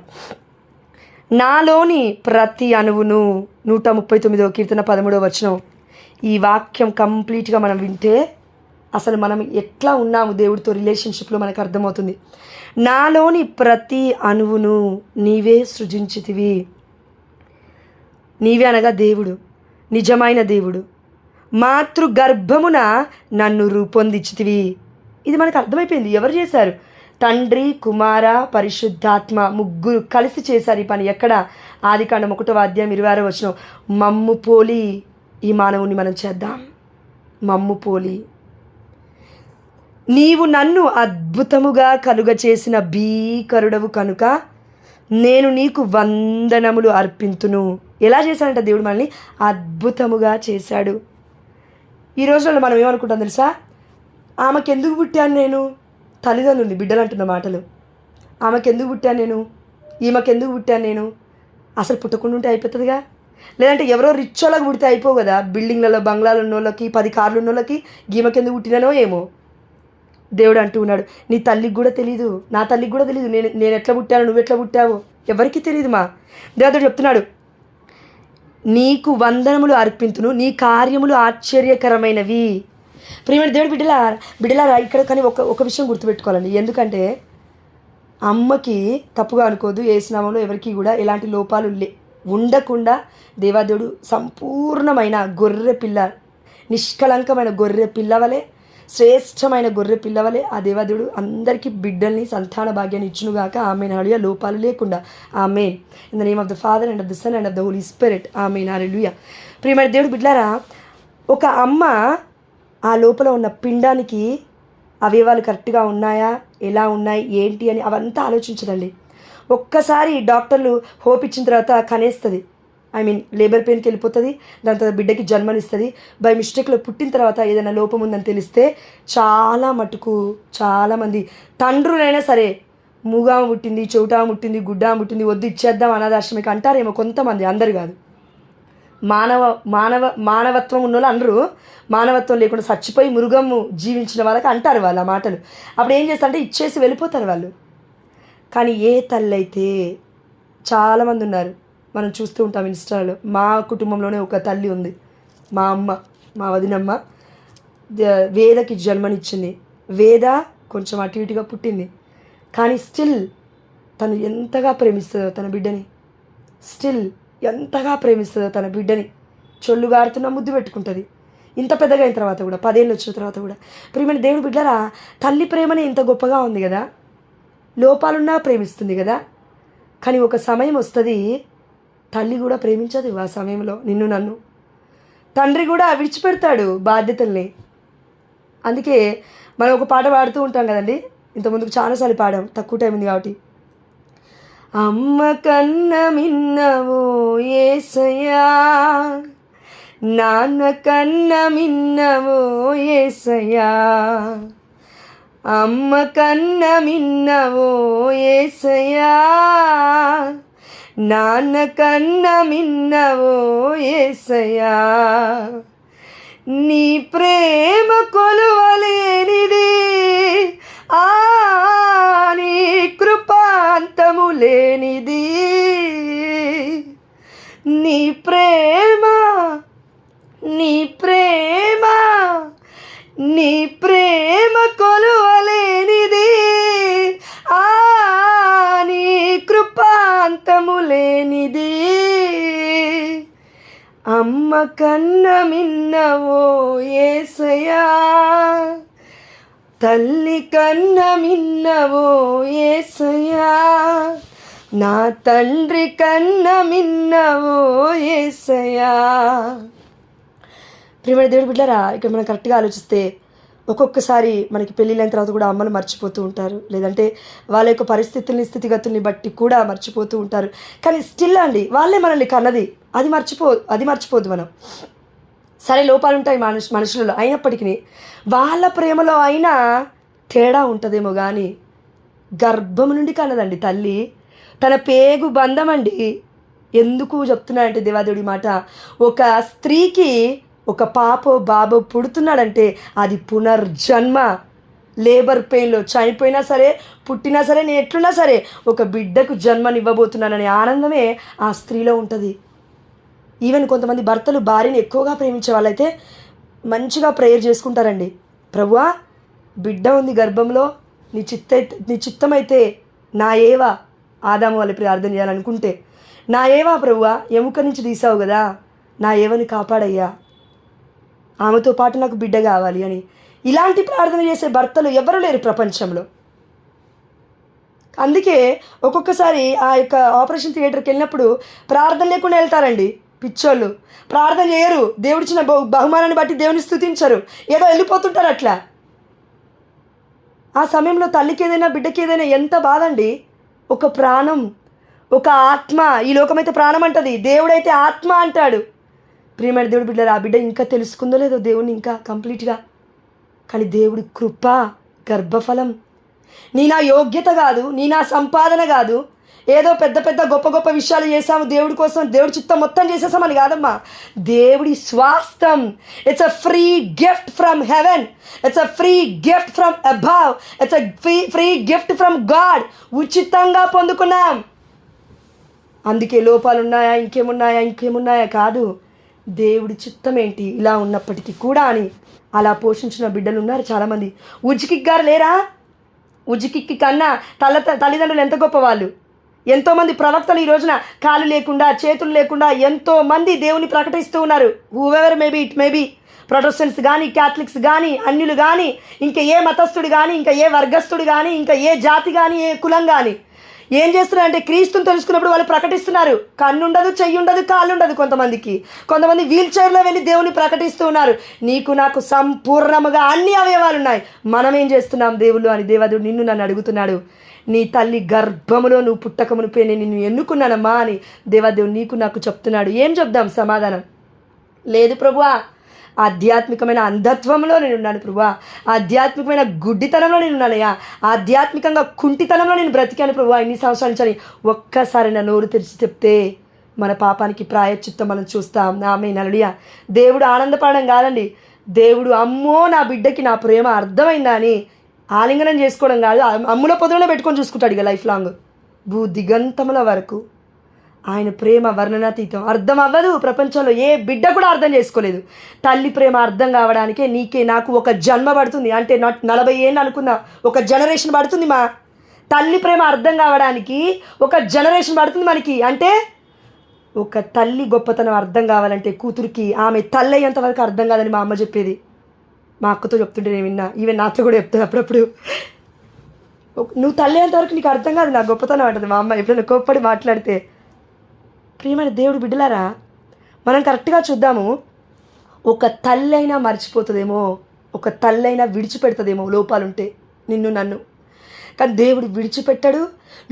నాలోని ప్రతి అణువును, 139వ కీర్తన 13వ వచనం. ఈ వాక్యం కంప్లీట్గా మనం వింటే అసలు మనం ఎట్లా ఉన్నాము దేవుడితో రిలేషన్షిప్లో మనకు అర్థమవుతుంది. నాలోని ప్రతి అణువును నీవే సృజించితివి. నీవే అనగా దేవుడు, నిజమైన దేవుడు. మాతృగర్భమున నన్ను రూపొందించితివి. ఇది మనకు అర్థమైపోయింది. ఎవరు చేశారు? తండ్రి, కుమార, పరిశుద్ధాత్మ ముగ్గురు కలిసి చేశారు ఈ పని. ఎక్కడ? ఆదికాండం 1వ అధ్యాయం 26వ వచనం. మమ్ము పోలి ఈ మానవుని మనం చేద్దాం. మమ్ము పోలి. నీవు నన్ను అద్భుతముగా కలుగ చేసిన భీకరుడవు కనుక నేను నీకు వందనములు అర్పింతును. ఎలా చేశాడంట దేవుడు? మనల్ని అద్భుతముగా చేశాడు. ఈ రోజుల్లో మనం ఏమనుకుంటాం తెలుసా? ఆమెకెందుకు పుట్టాను నేను? తల్లిదండ్రులు బిడ్డలు అంటున్న మాటలు. ఆమెకెందుకు పుట్టాను నేను, ఈమెకెందుకు పుట్టాను నేను? అసలు పుట్టకుండా ఉంటే అయిపోతుందిగా. లేదంటే ఎవరో రిచ్ వాళ్ళకి పుడితే అయిపో కదా. బిల్డింగ్లలో బంగ్లాలు ఉన్నోళ్ళకి, 10 కార్లు ఉన్నోళ్ళకి ఈమెకెందుకు పుట్టినానో ఏమో. దేవుడు అంటూ ఉన్నాడు, నీ తల్లికి కూడా తెలీదు, నా తల్లికి కూడా తెలీదు నేను ఎట్లా పుట్టాను, నువ్వు ఎట్లా పుట్టావు, ఎవరికి తెలియదు. దేవుడు చెప్తున్నాడు, నీకు వందనములు అర్పింతును, నీ కార్యములు ఆశ్చర్యకరమైనవి. ప్రియమైన దేవుడు బిడ్డలారా ఇక్కడ కానీ ఒక విషయం గుర్తుపెట్టుకోవాలండి. ఎందుకంటే అమ్మకి తప్పుగా అనుకోదు, ఏ స్నామంలో ఎవరికి కూడా ఎలాంటి లోపాలు ఉండకుండా దేవాదేవుడు సంపూర్ణమైన గొర్రె పిల్ల, నిష్కలంకమైన గొర్రె పిల్లవలే, శ్రేష్టమైన గొర్రె పిల్లవలే ఆ దేవాదేవుడు అందరికీ బిడ్డల్ని, సంతాన భాగ్యాన్ని ఇచ్చునుగాక. ఆమేన్. హల్లెలూయా. లోపాలు లేకుండా. Amen. In the name of the father and of the son and of the holy spirit. Amen. Hallelujah. ప్రియమైన దేవుడు బిడ్డలారా, ఒక అమ్మ ఆ లోపల ఉన్న పిండానికి అవయవాలు కరెక్ట్గా ఉన్నాయా, ఎలా ఉన్నాయి, ఏంటి అని అవంతా ఆలోచించదండి. ఒక్కసారి డాక్టర్లు హోప్ ఇచ్చిన తర్వాత కనేస్తుంది. లేబర్ పెయిన్కి వెళ్ళిపోతుంది. దాని తర్వాత బిడ్డకి జన్మనిస్తుంది. బై మిస్టేక్లో పుట్టిన తర్వాత ఏదైనా లోపం ఉందని తెలిస్తే చాలామంది తండ్రులైనా సరే మూగామ పుట్టింది, చెవిటామ పుట్టింది, గుడ్డామ పుట్టింది, వద్దు ఇచ్చేద్దాం అనాథాశ్రమికి అంటారేమో కొంతమంది, అందరు కాదు. మానవత్వం ఉన్న వాళ్ళు అనరు. మానవత్వం లేకుండా చచ్చిపోయి మృగము జీవించిన వాళ్ళకి అంటారు వాళ్ళ మాటలు. అప్పుడు ఏం చేస్తారంటే ఇచ్చేసి వెళ్ళిపోతారు వాళ్ళు. కానీ ఏ తల్లి అయితే, చాలామంది ఉన్నారు, మనం చూస్తూ ఉంటాం ఇన్స్టాలో. మా కుటుంబంలోనే ఒక తల్లి ఉంది, మా అమ్మ, మా వదినమ్మ. వేదకి జన్మనిచ్చింది. వేద కొంచెం అటు ఇటుగా పుట్టింది, కానీ స్టిల్ తను ఎంతగా ప్రేమిస్తుందో తన బిడ్డని, చొల్లుగారుతున్న ముద్దు పెట్టుకుంటుంది. ఇంత పెద్దగా అయిన తర్వాత కూడా, 10 ఏళ్ళు వచ్చిన తర్వాత కూడా. ప్రియమైన దేవుడు బిడ్డలారా, తల్లి ప్రేమనే ఇంత గొప్పగా ఉంది కదా, లోపాలున్నా ప్రేమిస్తుంది కదా. కానీ ఒక సమయం వస్తుంది, తల్లి కూడా ప్రేమించదు. ఆ సమయంలో నిన్ను నన్ను తండ్రి కూడా విడిచిపెడతాడు బాధ్యతల్ని. అందుకే మనం ఒక పాట పాడుతూ ఉంటాం కదండి, ఇంతకుముందుకు చాలాసార్లు పాడాం, తక్కువ టైం ఉంది కాబట్టి. అమ్మ కన్న మిన్నవో యేసయ్యా, నాన్న కన్న మిన్నవో యేసయ్యా, అమ్మ కన్న మిన్నవో యేసయ్యా, నాన్న కన్న మిన్నవో యేసయ్యా, నీ ప్రేమ కొలువలేనిది, నీ కృపాంతము లేనిది, నీ ప్రేమ కొలువలేనిది, నీ కృపాంతము లేనిది, అమ్మ కన్న మిన్నవో యేసయ్యా. తల్లి కన్న మిన్నవో యేసయ్యా, నా తండ్రి కన్న మిన్నవో యేసయ్యా. ప్రియమైన దేవుడి బిడ్డలారా, ఇక్కడ మనం కరెక్ట్గా ఆలోచిస్తే ఒక్కొక్కసారి మనకి పెళ్ళిళ్ళైన తర్వాత కూడా అమ్మలు మర్చిపోతూ ఉంటారు, లేదంటే వాళ్ళ యొక్క పరిస్థితుల్ని స్థితిగతుల్ని బట్టి కూడా మర్చిపోతూ ఉంటారు. కానీ స్టిల్ అండి, వాళ్ళే మనల్ని కన్నది, అది మర్చిపోద్దు మనం. సరే లోపాలు ఉంటాయి మనుషులలో, అయినప్పటికీ వాళ్ళ ప్రేమలో అయినా తేడా ఉంటుందేమో కానీ గర్భం నుండి కన్నదండి తల్లి, తన పేగు బంధం అండి. ఎందుకు చెప్తున్నాడంటే దేవాదేవుడి మాట, ఒక స్త్రీకి ఒక పాపో బాబో పుడుతున్నాడంటే అది పునర్జన్మ. లేబర్ పెయిన్లో చనిపోయినా సరే, పుట్టినా సరే, నేను ఎట్లున్నా సరే ఒక బిడ్డకు జన్మనివ్వబోతున్నాననే ఆనందమే ఆ స్త్రీలో ఉంటుంది. ఈవెన్ కొంతమంది భర్తలు భార్యని ఎక్కువగా ప్రేమించే వాళ్ళైతే మంచిగా ప్రేయర్ చేసుకుంటారండి. ప్రభువా, బిడ్డ ఉంది గర్భంలో, నీ చిత్తమైతే నా ఏవా, ఆదాము వాళ్ళ ప్రార్థన చేయాలనుకుంటే నా ఏవా ప్రభువా, ఎముక నుంచి తీసావు కదా, నా ఏవని కాపాడయ్యా, ఆమెతో పాటు నాకు బిడ్డ కావాలి అని ఇలాంటి ప్రార్థన చేసే భర్తలు ఎవరు లేరు ప్రపంచంలో. అందుకే ఒక్కొక్కసారి ఆ యొక్క ఆపరేషన్ థియేటర్కి వెళ్ళినప్పుడు ప్రార్థన లేకుండా వెళ్తారండి పిచ్చోళ్ళు. ప్రార్థన చేయరు, దేవుడిచ్చిన బహుమానాన్ని బట్టి దేవుని స్తుతించరు, ఏదో వెళ్ళిపోతుంటారు అట్లా. ఆ సమయంలో తల్లికి ఏదైనా బిడ్డకి ఏదైనా ఎంత బాధ అండి. ఒక ప్రాణం, ఒక ఆత్మ, ఈ లోకమైతే ప్రాణం అంటది, దేవుడైతే ఆత్మ అంటాడు. ప్రియమైన దేవుడి బిడ్డలు, ఆ బిడ్డ ఇంకా తెలుసుకుందో లేదో దేవుని ఇంకా కంప్లీట్గా, కానీ దేవుడి కృప, గర్భఫలం. నీ నా యోగ్యత కాదు, నీ నా సంపాదన కాదు, ఏదో పెద్ద పెద్ద గొప్ప గొప్ప విషయాలు చేసాము దేవుడి కోసం, దేవుడి చిత్తం మొత్తం చేసేసామని కాదమ్మా. దేవుడి స్వాస్థం. It's a free gift from heaven, it's a free gift from above, it's a free gift from God. ఉచితంగా పొందుకున్నాం. అందుకే లోపాలు ఉన్నాయా, ఇంకేమున్నాయా కాదు, దేవుడి చిత్తం ఏంటి ఇలా ఉన్నప్పటికీ కూడా అని అలా పోషించిన బిడ్డలు ఉన్నారు చాలామంది. ఉజ్జికిక్ గారు లేరా? ఉజ్జికిక్కి కన్నా తల్లిదండ్రులు ఎంత గొప్పవాళ్ళు. ఎంతోమంది ప్రవక్తలు ఈ రోజున కాళ్ళు లేకుండా, చేతులు లేకుండా ఎంతోమంది దేవుని ప్రకటిస్తూ ఉన్నారు. హూవెవర్ ఇట్ మేబీ, ప్రొటెస్టెంట్స్ కానీ, క్యాథలిక్స్ కానీ, అన్యులు కానీ, ఇంకా ఏ మతస్థుడు కానీ, ఇంకా ఏ వర్గస్థుడు కానీ, ఇంకా ఏ జాతి కానీ, ఏ కులం కానీ ఏం చేస్తున్నారు అంటే క్రీస్తుని తెలుసుకున్నప్పుడు వాళ్ళు ప్రకటిస్తున్నారు. కన్ను ఉండదు, చెయ్యి ఉండదు, కాళ్ళు ఉండదు. కొంతమంది వీల్ చైర్లో వెళ్ళి దేవుని ప్రకటిస్తూ ఉన్నారు. నీకు నాకు సంపూర్ణముగా అన్ని అవయవాలు ఉన్నాయి, మనం ఏం చేస్తున్నాం దేవుళ్ళు అని దేవదేవుడు నిన్ను నన్ను అడుగుతున్నాడు. నీ తల్లి గర్భములో నువ్వు పుట్టకమునిపై నేను నిన్ను ఎన్నుకున్నానమ్మా అని దేవదేవుడు నీకు నాకు చెప్తున్నాడు. ఏం చెప్దాం సమాధానం? లేదు ప్రభువా, ఆధ్యాత్మికమైన అంధత్వంలో నేను ఉన్నాను ప్రభువా, ఆధ్యాత్మికమైన గుడ్డితనంలో నేను ఉన్నానయ్యా, ఆధ్యాత్మికంగా కుంటితనంలో నేను బ్రతికాను ప్రభువా ఇన్ని సంవత్సరాల నుంచి అని ఒక్కసారి నా నోరు తెరిచి చెప్తే మన పాపానికి ప్రాయశ్చిత్తం మనం చూస్తాం. ఆమేన్, హల్లెలూయా. దేవుడు ఆనందపడడం కాదండి, దేవుడు అమ్మో నా బిడ్డకి నా ప్రేమ అర్థమైందా అని ఆలింగనం చేసుకోవడం కాదు, అమ్ముల పొదలో పెట్టుకొని చూసుకుంటాడు ఇక లైఫ్ లాంగ్, భూ దిగంతముల వరకు. ఆయన ప్రేమ వర్ణనాతీతం, అర్థం అవ్వదు. ప్రపంచంలో ఏ బిడ్డ కూడా అర్థం చేసుకోలేదు. తల్లి ప్రేమ అర్థం కావడానికే నీకే నాకు ఒక జన్మ పడుతుంది, అంటే 40 ఏళ్ళు అనుకున్నా, ఒక జనరేషన్ పడుతుంది. మా తల్లి ప్రేమ అర్థం కావడానికి ఒక జనరేషన్ పడుతుంది మనకి. అంటే ఒక తల్లి గొప్పతనం అర్థం కావాలంటే కూతురికి ఆమె తల్లి అయ్యేంతవరకు అర్థం కాదని మా అమ్మ చెప్పేది. మా అక్కతో చెప్తుంటే నేను విన్నా, ఈవెన్ నాతో కూడా చెప్తాను అప్పుడప్పుడు. నువ్వు తల్లి అయ్యేంతవరకు నీకు అర్థం కాదు నా గొప్పతనం అంటది మా అమ్మ ఎప్పుడైనా కోప్పడి మాట్లాడితే. ప్రియమైన దేవుడు బిడ్డలారా, మనం కరెక్ట్గా చూద్దాము. ఒక తల్లి అయినా మర్చిపోతుందేమో, ఒక తల్లి అయినా విడిచిపెడుతుందేమో లోపాలుంటే నిన్ను నన్ను. కానీ దేవుడు విడిచిపెట్టాడు,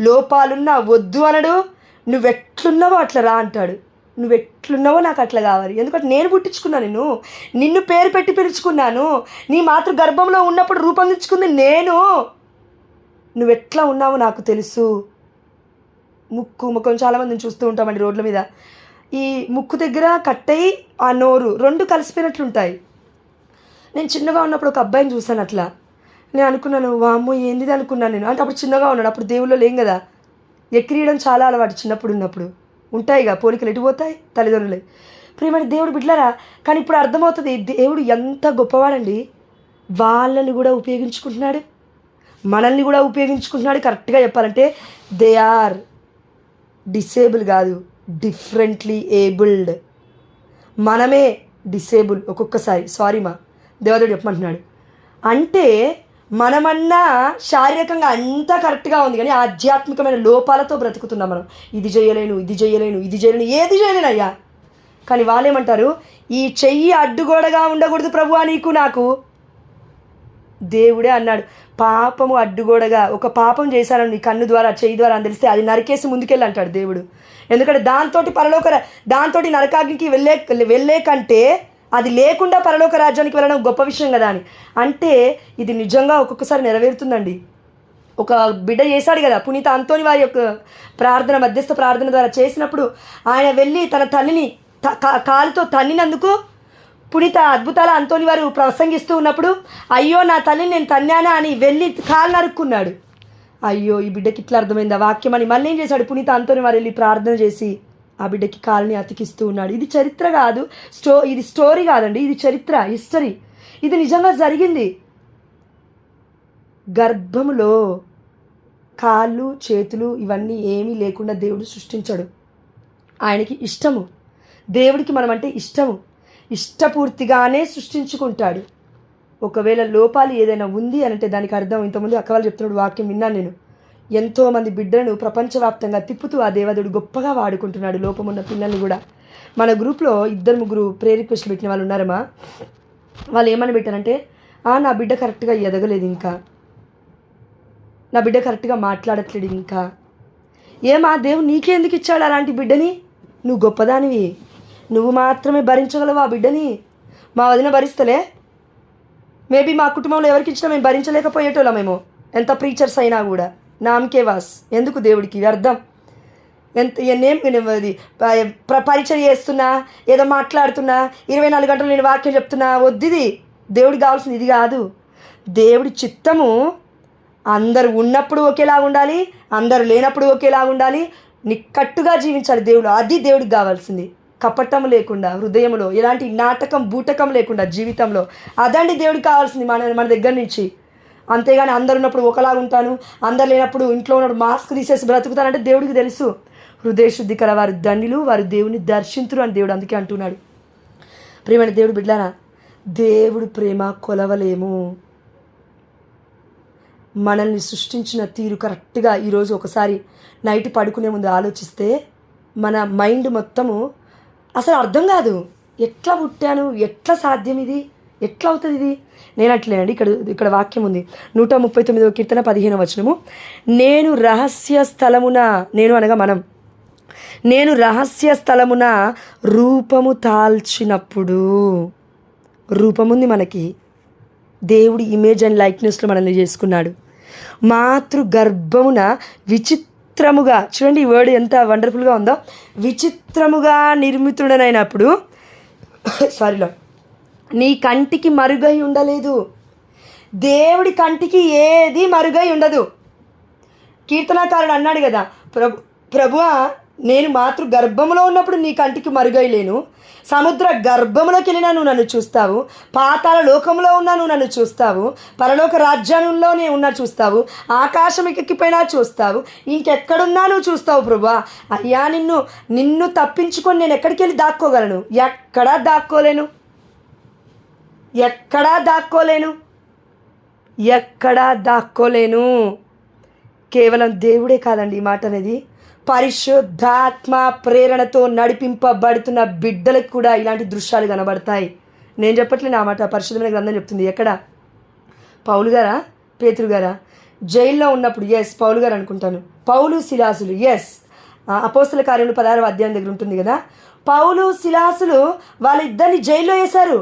లోపాలున్నా వద్దు అనడు. నువ్వెట్లున్నావో అట్లా రా అంటాడు. నువ్వెట్లున్నావో నాకు అట్లా కావాలి, ఎందుకంటే నేను పుట్టించుకున్నాను నిన్ను పేరు పెట్టి పిలుచుకున్నాను, నీ మాతృ గర్భంలో ఉన్నప్పుడు రూపొందించుకుంది నేను. నువ్వెట్లా ఉన్నావో నాకు తెలుసు. ముఖం చాలామందిని చూస్తూ ఉంటామండి రోడ్ల మీద, ఈ ముక్కు దగ్గర కట్టయి ఆ నోరు రెండు కలిసిపోయినట్లుంటాయి. నేను చిన్నగా ఉన్నప్పుడు ఒక అబ్బాయిని చూశాను అట్లా. నేను అనుకున్నాను, వామ్మో ఏంది అనుకున్నాను నేను. అంటే అప్పుడు చిన్నగా ఉన్నాడు, అప్పుడు దేవుళ్ళు లేం కదా, ఎక్కిరియడం చాలా అలవాటు చిన్నప్పుడు ఉన్నప్పుడు. ఉంటాయిగా పోలికలు, ఎటుపోతాయి తల్లిదండ్రులే. ప్రియమైన దేవుడు బిడ్డలారా, కానీ ఇప్పుడు అర్థమవుతుంది దేవుడు ఎంత గొప్పవాడండి. వాళ్ళని కూడా ఉపయోగించుకుంటున్నాడు, మనల్ని కూడా ఉపయోగించుకుంటున్నాడు. కరెక్ట్గా చెప్పాలంటే దే ఆర్ డిసేబుల్ కాదు, డిఫరెంట్లీ ఏబుల్డ్. మనమే డిసేబుల్ ఒక్కొక్కసారి. సారీ మా దేవదేవుడు చెప్పమంటున్నాడు. అంటే మనమన్నా శారీరకంగా అంతా కరెక్ట్గా ఉంది, కానీ ఆధ్యాత్మికమైన లోపాలతో బ్రతుకుతున్నాం మనం. ఇది చేయలేను, ఇది చేయలేను, ఇది చేయలేను, ఏది చేయలేను అయ్యా. కానీ వాళ్ళేమంటారు, ఈ చెయ్యి అడ్డుగోడగా ఉండకూడదు ప్రభువా నీకు నాకు. దేవుడే అన్నాడు, పాపము అడ్డుగోడగా, ఒక పాపం చేశాను నీ కన్ను ద్వారా చెయ్యి ద్వారా అని తెలిస్తే అది నరికేసి ముందుకెళ్ళి అంటాడు దేవుడు. ఎందుకంటే దాంతో నరకాగ్నికి వెళ్ళే కంటే అది లేకుండా పరలోక రాజ్యానికి వెళ్ళడం గొప్ప విషయం కదా అని. అంటే ఇది నిజంగా ఒక్కొక్కసారి నెరవేరుతుందండి. ఒక బిడ్డ చేశాడు కదా, పునీత అంతోని వారి యొక్క ప్రార్థన, మధ్యస్థ ప్రార్థన ద్వారా చేసినప్పుడు ఆయన వెళ్ళి తన తల్లిని కాలుతో తన్నినందుకు పునీత అద్భుతాల అంతోని వారు ప్రసంగిస్తూ ఉన్నప్పుడు, అయ్యో నా తల్లిని నేను తన్నానా అని వెళ్ళి కాలు నరుక్కున్నాడు. అయ్యో ఈ బిడ్డకి ఇట్లా అర్థమైంది ఆ వాక్యం అని మళ్ళీ ఏం చేశాడు, పునీత అంతోని వారు వెళ్ళి ప్రార్థన చేసి ఆ బిడ్డకి కాలుని అతికిస్తూ ఉన్నాడు. ఇది చరిత్ర కాదు, ఇది స్టోరీ కాదండి, ఇది చరిత్ర, హిస్టరీ. ఇది నిజంగా జరిగింది. గర్భములో కాళ్ళు చేతులు ఇవన్నీ ఏమీ లేకుండా దేవుడు సృష్టించాడు. ఆయనకి ఇష్టము, దేవుడికి మనం అంటే ఇష్టము, ఇష్టపూర్తిగానే సృష్టించుకుంటాడు. ఒకవేళ లోపాలు ఏదైనా ఉంది అని అంటే దానికి అర్థం, ఇంతకుముందు అక్కవాళ్ళు చెప్తున్నాడు వాక్యం విన్నాను నేను, ఎంతోమంది బిడ్డలను ప్రపంచవ్యాప్తంగా తిప్పుతూ ఆ దేవదేవుడు గొప్పగా వాడుకుంటున్నాడు లోపమున్న పిల్లల్ని కూడా. మన గ్రూప్లో 2-3 ప్రేయర్ రిక్వెస్ట్లు పెట్టిన వాళ్ళు ఉన్నారమ్మా. వాళ్ళు ఏమని పెట్టారంటే, నా బిడ్డ కరెక్ట్గా ఎదగలేదు, ఇంకా నా బిడ్డ కరెక్ట్గా మాట్లాడట్లేదు, ఇంకా ఏమా దేవుడు నీకెందుకు ఇచ్చాడు అలాంటి బిడ్డని, నువ్వు గొప్పదానివి, నువ్వు మాత్రమే భరించగలవు ఆ బిడ్డని, మా వదిన భరిస్తలే, మేబీ మా కుటుంబంలో ఎవరికి ఇచ్చినా మేము భరించలేకపోయేటోళ్ళమేమో, ఎంత ప్రీచర్స్ అయినా కూడా. నామకే వాస్, ఎందుకు దేవుడికి వ్యర్థం. పరిచయం చేస్తున్నా, ఏదో మాట్లాడుతున్నా, 24 గంటలు నేను వాక్యం చెప్తున్నా, వద్దిది. దేవుడికి కావాల్సింది ఇది కాదు. దేవుడి చిత్తము అందరు ఉన్నప్పుడు ఒకేలాగా ఉండాలి, అందరు లేనప్పుడు ఒకేలాగా ఉండాలి, నిక్కట్టుగా జీవించాలి దేవుడు. అది దేవుడికి కావాల్సింది. కపటం లేకుండా హృదయంలో ఎలాంటి నాటకం బూటకం లేకుండా జీవితంలో, అదండి దేవుడికి కావాల్సింది మన దగ్గర నుంచి. అంతేగాని అందరు ఉన్నప్పుడు ఒకలాగా ఉంటాను, అందరు లేనప్పుడు ఇంట్లో ఉన్నప్పుడు మాస్క్ తీసేసి బ్రతుకుతానంటే దేవుడికి తెలుసు. హృదయ శుద్ధి కల వారు ధన్యులు, వారు దేవుని దర్శింతురు అని దేవుడు అందుకే అంటున్నాడు. ప్రియమైన దేవుడు బిడ్డలారా, దేవుడు ప్రేమ కొలవలేము. మనల్ని సృష్టించిన తీరు కరెక్ట్గా ఈరోజు ఒకసారి నైట్ పడుకునే ముందు ఆలోచిస్తే మన మైండ్ మొత్తము అసలు అర్థం కాదు. ఎట్లా పుట్టాను, ఎట్లా సాధ్యం ఇది, ఎట్లా అవుతుంది ఇది. నేను అట్లేనండి. ఇక్కడ వాక్యం ఉంది, 139వ కీర్తన 15వ వచనము, నేను రహస్య స్థలమున, నేను అనగా మనం, నేను రహస్య స్థలమున రూపము తాల్చినప్పుడు. రూపముంది మనకి, దేవుడి ఇమేజ్ అండ్ లైక్నెస్లో మనల్ని చేసుకున్నాడు. మాతృ గర్భమున విచిత్రముగా, చూడండి ఈ వర్డ్ ఎంత వండర్ఫుల్గా ఉందో, విచిత్రముగా నిర్మితుడనైనప్పుడు నీ కంటికి మరుగై ఉండలేదు. దేవుడి కంటికి ఏది మరుగై ఉండదు. కీర్తనాకారుడు అన్నాడు కదా, ప్రభువా నేను మాతృ గర్భంలో ఉన్నప్పుడు నీ కంటికి మరుగై లేను, సముద్ర గర్భంలోకి వెళ్ళినా నువ్వు నన్ను చూస్తావు, పాతాళ లోకంలో ఉన్నా నువ్వు నన్ను చూస్తావు, పరలోక రాజ్యంలోనే ఉన్నా చూస్తావు, ఆకాశం ఎక్కిపోయినా చూస్తావు, ఇంకెక్కడున్నా నువ్వు చూస్తావు ప్రభువా. అయ్యా నిన్ను తప్పించుకొని నేను ఎక్కడికి వెళ్ళి దాక్కోగలను? ఎక్కడా దాక్కోలేను, ఎక్కడా దాక్కోలేను, ఎక్కడా దాక్కోలేను. కేవలం దేవుడే కాదండి ఈ మాట అనేది, పరిశుద్ధాత్మ ప్రేరణతో నడిపింపబడుతున్న బిడ్డలకు కూడా ఇలాంటి దృశ్యాలు కనబడతాయి. నేను చెప్పట్లేదు ఆ మాట, పరిశుద్ధమైన గ్రంథం చెప్తుంది. ఎక్కడ? పౌలు గారా, పేతురు గారా? జైల్లో ఉన్నప్పుడు, ఎస్ పౌలు గారు అనుకుంటాను, పౌలు శిలాసులు, ఎస్ అపోస్తల కార్యములు 16వ అధ్యాయం దగ్గర ఉంటుంది కదా. పౌలు శిలాసులు వాళ్ళిద్దరిని జైల్లో వేశారు,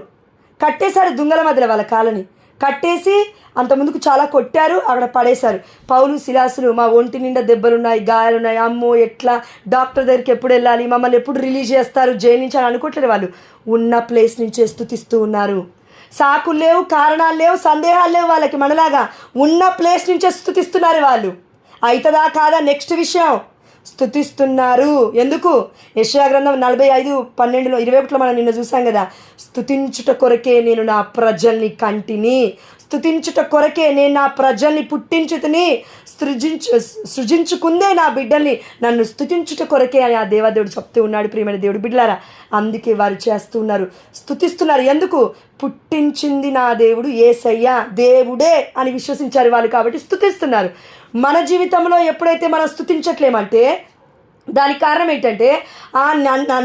కట్టేశారు, దుంగల మధ్యలో వాళ్ళ కాలని కట్టేసి అంత ముందుకు చాలా కొట్టారు, అక్కడ పడేశారు. పౌలు శిలాసులు, మా ఒంటి నిండా దెబ్బలున్నాయి, గాయాలున్నాయి, అమ్మో ఎట్లా, డాక్టర్ దగ్గరికి ఎప్పుడు వెళ్ళాలి, మమ్మల్ని ఎప్పుడు రిలీజ్ చేస్తారు జైలు నుంచి అని అనుకోవట్లేదు. వాళ్ళు ఉన్న ప్లేస్ నుంచే స్తుతిస్తూ ఉన్నారు. సాకులు లేవు, కారణాలు లేవు, సందేహాలు లేవు వాళ్ళకి. మనలాగా ఉన్న ప్లేస్ నుంచే స్తుతిస్తున్నారు వాళ్ళు. అవుతుందా కాదా నెక్స్ట్ విషయం, స్తుతిస్తున్నారు. ఎందుకు? యెషయా గ్రంథం 45:12-21 మనం నిన్న చూసాం కదా, స్తుతించుట కొరకే నేను నా ప్రజల్ని కంటిని, స్తుతించుట కొరకే నేను నా ప్రజల్ని పుట్టించుతుని, సృజించుకుందే నా బిడ్డల్ని నన్ను స్తుతించుట కొరకే అని ఆ దేవదేవుడు చెప్తూ ఉన్నాడు. ప్రియమైన దేవుడు బిడ్డలారా, అందుకే వారు చేస్తూ ఉన్నారు, స్తుతిస్తున్నారు. ఎందుకు? పుట్టించింది నా దేవుడు యేసయ్య దేవుడే అని విశ్వసించారు వాళ్ళు, కాబట్టి స్తుతిస్తున్నారు. మన జీవితంలో ఎప్పుడైతే మనం స్తుతించట్లేమంటే దానికి కారణం ఏంటంటే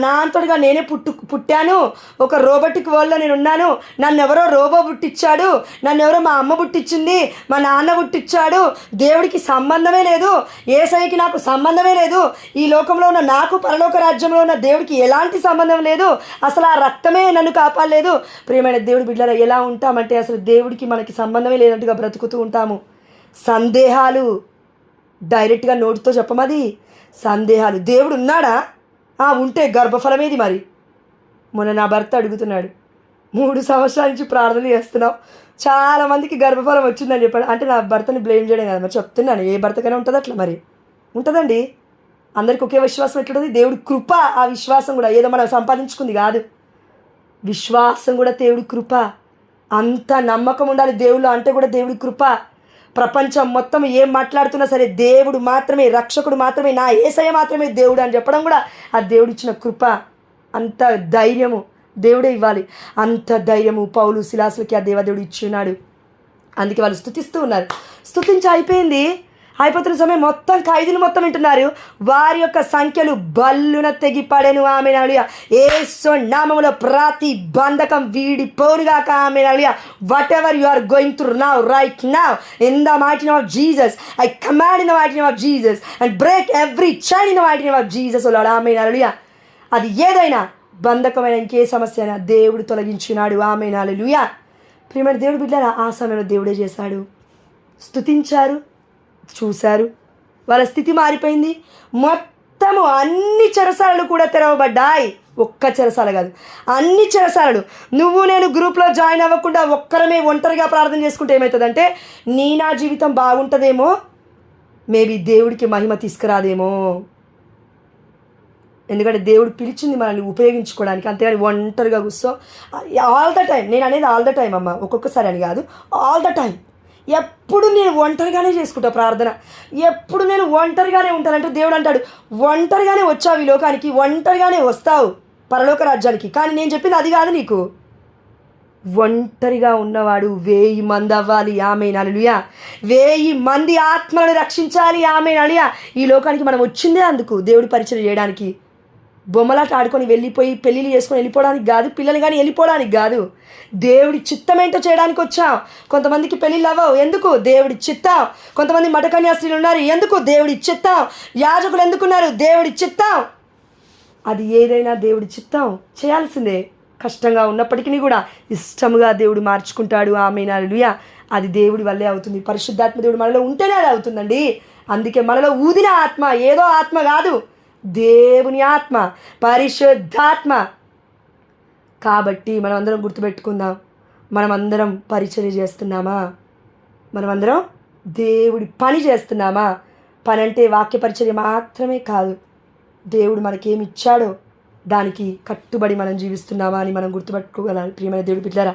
నా అంతటిగా నేనే పుట్టాను, ఒక రోబోటిక్ వరల్డ్లో నేను ఉన్నాను, నన్ను ఎవరో రోబో పుట్టించాడు, నన్ను ఎవరో మా అమ్మ పుట్టించింది, మా నాన్న పుట్టించాడు, దేవుడికి సంబంధమే లేదు, యేసయ్యకి నాకు సంబంధమే లేదు, ఈ లోకంలో ఉన్న నాకు పరలోక రాజ్యంలో ఉన్న దేవుడికి ఎలాంటి సంబంధం లేదు, అసలు ఆ రక్తమే నన్ను కాపాడలేదు. ప్రియమైన దేవుడి బిడ్డలారా, ఎలా ఉంటామంటే అసలు దేవుడికి మనకి సంబంధమే లేనట్టుగా బ్రతుకుతూ ఉంటాము. సందేహాలు డైరెక్ట్గా నోటితో చెప్పమది, సందేహాలు. దేవుడు ఉన్నాడా? ఉంటే గర్భఫలమేది మరి? మొన్న నా భర్త అడుగుతున్నాడు, 3 సంవత్సరాల నుంచి ప్రార్థన చేస్తున్నావు, చాలామందికి గర్భఫలం వచ్చిందని చెప్పాడు. అంటే నా భర్తని బ్లేమ్ చేయడం కదా, మరి చెప్తున్నాను, ఏ భర్తకైనా ఉంటుంది అట్లా, మరి ఉంటుందండి. అందరికి ఒకే విశ్వాసం ఎట్లుంటుంది? దేవుడి కృప. ఆ విశ్వాసం కూడా ఏదో మనం సంపాదించుకుంది కాదు, విశ్వాసం కూడా దేవుడి కృప. అంత నమ్మకం ఉండాలి దేవుళ్ళు అంటే కూడా దేవుడి కృప. ప్రపంచం మొత్తం ఏం మాట్లాడుతున్నా సరే దేవుడు మాత్రమే రక్షకుడు, మాత్రమే నా యేసయ్య మాత్రమే దేవుడు అని చెప్పడం కూడా ఆ దేవుడు ఇచ్చిన కృప. అంత ధైర్యము దేవుడే ఇవ్వాలి. అంత ధైర్యము పౌలు శిలాసులకి ఆ దేవదేవుడు ఇచ్చున్నాడు. అందుకే వాళ్ళు స్తుతిస్తూ ఉన్నారు. స్తుతించి అయిపోతున్న సమయం మొత్తం ఖైదీలు మొత్తం వింటున్నారు. వారి యొక్క సంఖ్యలు బల్లున తెగిపడెను. ఆమె హల్లెలూయా. యేసు నామములో ప్రతి బంధకం వీడిపోనుగాక. Amen hallelujah. Whatever you are going through now, right now, in the mighty name of Jesus, I command in the mighty name of Jesus and break every chain in the mighty name of Jesus. Amen hallelujah. అది ఏదైనా బంధకమైన ఇంకే సమస్య అయినా దేవుడు తొలగించున్నాడు. ఆమె హల్లెలూయా. ప్రియమైన దేవుడు బిడ్డలారా, ఆ సమయంలో దేవుడే చేశాడు. స్తుతించారు, చూశారు, వాళ్ళ స్థితి మారిపోయింది. మొత్తము అన్ని చెరసాలలు కూడా తెరవబడ్డాయి. ఒక్క చెరసాల కాదు, అన్ని చెరసాలలు. నువ్వు నేను గ్రూప్లో జాయిన్ అవ్వకుండా ఒక్కరమే ఒంటరిగా ప్రార్థన చేసుకుంటే ఏమవుతుందంటే, నా జీవితం బాగుంటుందేమో, మేబీ దేవుడికి మహిమ తీసుకురాదేమో. ఎందుకంటే దేవుడు పిలిచింది మనల్ని ఉపయోగించుకోవడానికి, అంతేగాని ఒంటరిగా కూర్చో ఆల్ ద టైం. నేను అనేది ఆల్ ద టైం అమ్మ, ఒక్కొక్కసారి అని కాదు, ఆల్ ద టైం. ఎప్పుడు నేను ఒంటరిగానే చేసుకుంటా ప్రార్థన, ఎప్పుడు నేను ఒంటరిగానే ఉంటానంటే దేవుడు అంటాడు, ఒంటరిగానే వచ్చావు ఈ లోకానికి, ఒంటరిగానే వస్తావు పరలోక రాజ్యానికి. కానీ నేను చెప్పింది అది కాదు నీకు. ఒంటరిగా ఉన్నవాడు 1000 మంది అవ్వాలి. ఆమేన్ హల్లెలూయా. 1000 మంది ఆత్మలను రక్షించాలి. ఆమేన్ హల్లెలూయా. ఈ లోకానికి మనం వచ్చిందే అందుకు, దేవుడి పరిచయం చేయడానికి. బొమ్మలాట ఆడుకొని వెళ్ళిపోయి పెళ్ళిళ్ళు చేసుకొని వెళ్ళిపోవడానికి కాదు, పిల్లలు కానీ వెళ్ళిపోవడానికి కాదు, దేవుడి చిత్తం ఏంటో చేయడానికి వచ్చాం. కొంతమందికి పెళ్ళిళ్ళు అవ్వవు, ఎందుకు? దేవుడి చిత్తం. కొంతమంది మఠకన్యాస్త్రీలు ఉన్నారు, ఎందుకు? దేవుడి చిత్తం. యాజకులు ఎందుకున్నారు? దేవుడి చిత్తం. అది ఏదైనా దేవుడి చిత్తం చేయాల్సిందే. కష్టంగా ఉన్నప్పటికీ కూడా ఇష్టముగా దేవుడు మార్చుకుంటాడు. ఆమేన్ హల్లెలూయా. అది దేవుడి వల్లే అవుతుంది. పరిశుద్ధాత్మ దేవుడు మనలో ఉంటేనే అది అవుతుందండి. అందుకే మనలో ఊదిన ఆత్మ ఏదో ఆత్మ కాదు, దేవుని ఆత్మ, పరిశుద్ధాత్మ. కాబట్టి మనమందరం గుర్తుపెట్టుకుందాం, మనమందరం పరిచర్య చేస్తున్నామా? మనమందరం దేవుడి పని చేస్తున్నామా? పని అంటే వాక్య పరిచర్య మాత్రమే కాదు, దేవుడు మనకేమి ఇచ్చాడో దానికి కట్టుబడి మనం జీవిస్తున్నామా అని మనం గుర్తుపెట్టుకోగలాలి. ప్రియమైన దేవుడి బిడ్డలారా,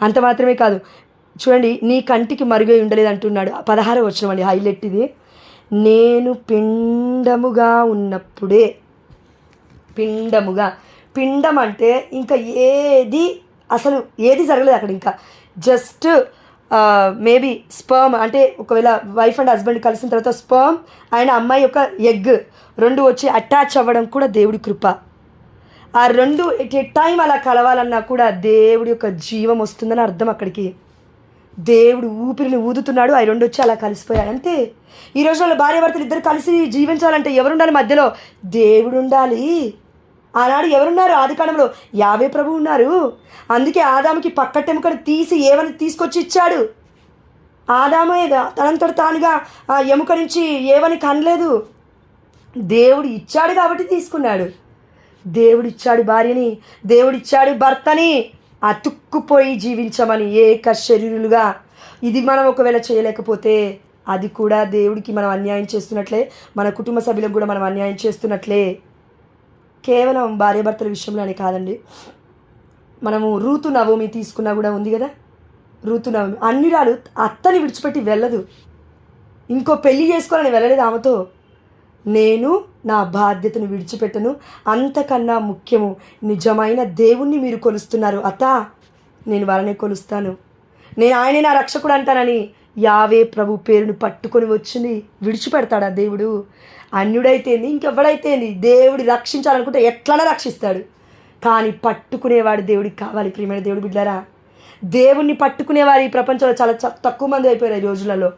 అంత మాత్రమే కాదు, చూడండి, నీ కంటికి మరుగై ఉండలేదు అంటున్నాడు. 16వ వచనం అండి, హైలైట్ ఇది. నేను పిండముగా ఉన్నప్పుడే. పిండం అంటే ఇంకా అసలు ఏది జరగలేదు అక్కడ. ఇంకా జస్ట్ మేబీ స్పర్మ్ అంటే ఒకవేళ వైఫ్ అండ్ హస్బెండ్ కలిసిన తర్వాత స్పర్మ్ అండ్ అమ్మాయి యొక్క ఎగ్ 2 వచ్చి అటాచ్ అవ్వడం కూడా దేవుడి కృప. ఆ 2 ఎట్ ఏ టైం అలా కలవాలన్నా కూడా దేవుడి యొక్క జీవం వస్తుందని అర్థం. అక్కడికి దేవుడు ఊపిరిని ఊదుతున్నాడు, ఆ 2 వచ్చి అలా కలిసిపోయాడు అంతే. ఈ రోజుల్లో భార్యాభర్తలు ఇద్దరు కలిసి జీవించాలంటే ఎవరుండాలి మధ్యలో? దేవుడు ఉండాలి. ఆనాడు ఎవరున్నారు? ఆదికాండంలో యావే ప్రభు ఉన్నారు. అందుకే ఆదాముకి పక్కటెముకను తీసి ఏవని తీసుకొచ్చి ఇచ్చాడు. ఆదామే తనంతట తానుగా ఆ ఎముక నుంచి ఏవని కనలేదు, దేవుడు ఇచ్చాడు కాబట్టి తీసుకున్నాడు. దేవుడిచ్చాడు భార్యని, దేవుడిచ్చాడు భర్తని, అతుక్కుపోయి జీవించమని ఏక శరీరులుగా. ఇది మనం ఒకవేళ చేయలేకపోతే అది కూడా దేవుడికి మనం అన్యాయం చేస్తున్నట్లే, మన కుటుంబ సభ్యులకు కూడా మనం అన్యాయం చేస్తున్నట్లే. కేవలం భార్యాభర్తల విషయంలోనే కాదండి, మనము రూతు నవోమి తీసుకున్నా కూడా ఉంది కదా. ఋతునవమి. అన్యురాలు అత్తని విడిచిపెట్టి వెళ్ళదు. ఇంకో పెళ్లి చేసుకోవాలని వెళ్ళలేదు ఆమెతో. నేను నా బాధ్యతను విడిచిపెట్టను, అంతకన్నా ముఖ్యము నిజమైన దేవుణ్ణి మీరు కొలుస్తున్నారు అత్త, నేను వాళ్ళనే కొలుస్తాను, నేను ఆయనే నా రక్షకుడు అంటానని యావే ప్రభు పేరును పట్టుకొని వచ్చింది. విడిచిపెడతాడా దేవుడు? అన్యుడైతేంది, ఇంకెవ్వడైతేంది, దేవుడు రక్షించాలనుకుంటే ఎట్లనే రక్షిస్తాడు. కానీ పట్టుకునేవాడు దేవుడికి కావాలి. ప్రియమైన దేవుడి బిడ్డలారా, దేవుణ్ణి పట్టుకునేవారు ఈ ప్రపంచంలో చాలా తక్కువ మంది అయిపోయారు. ఈ రోజులలో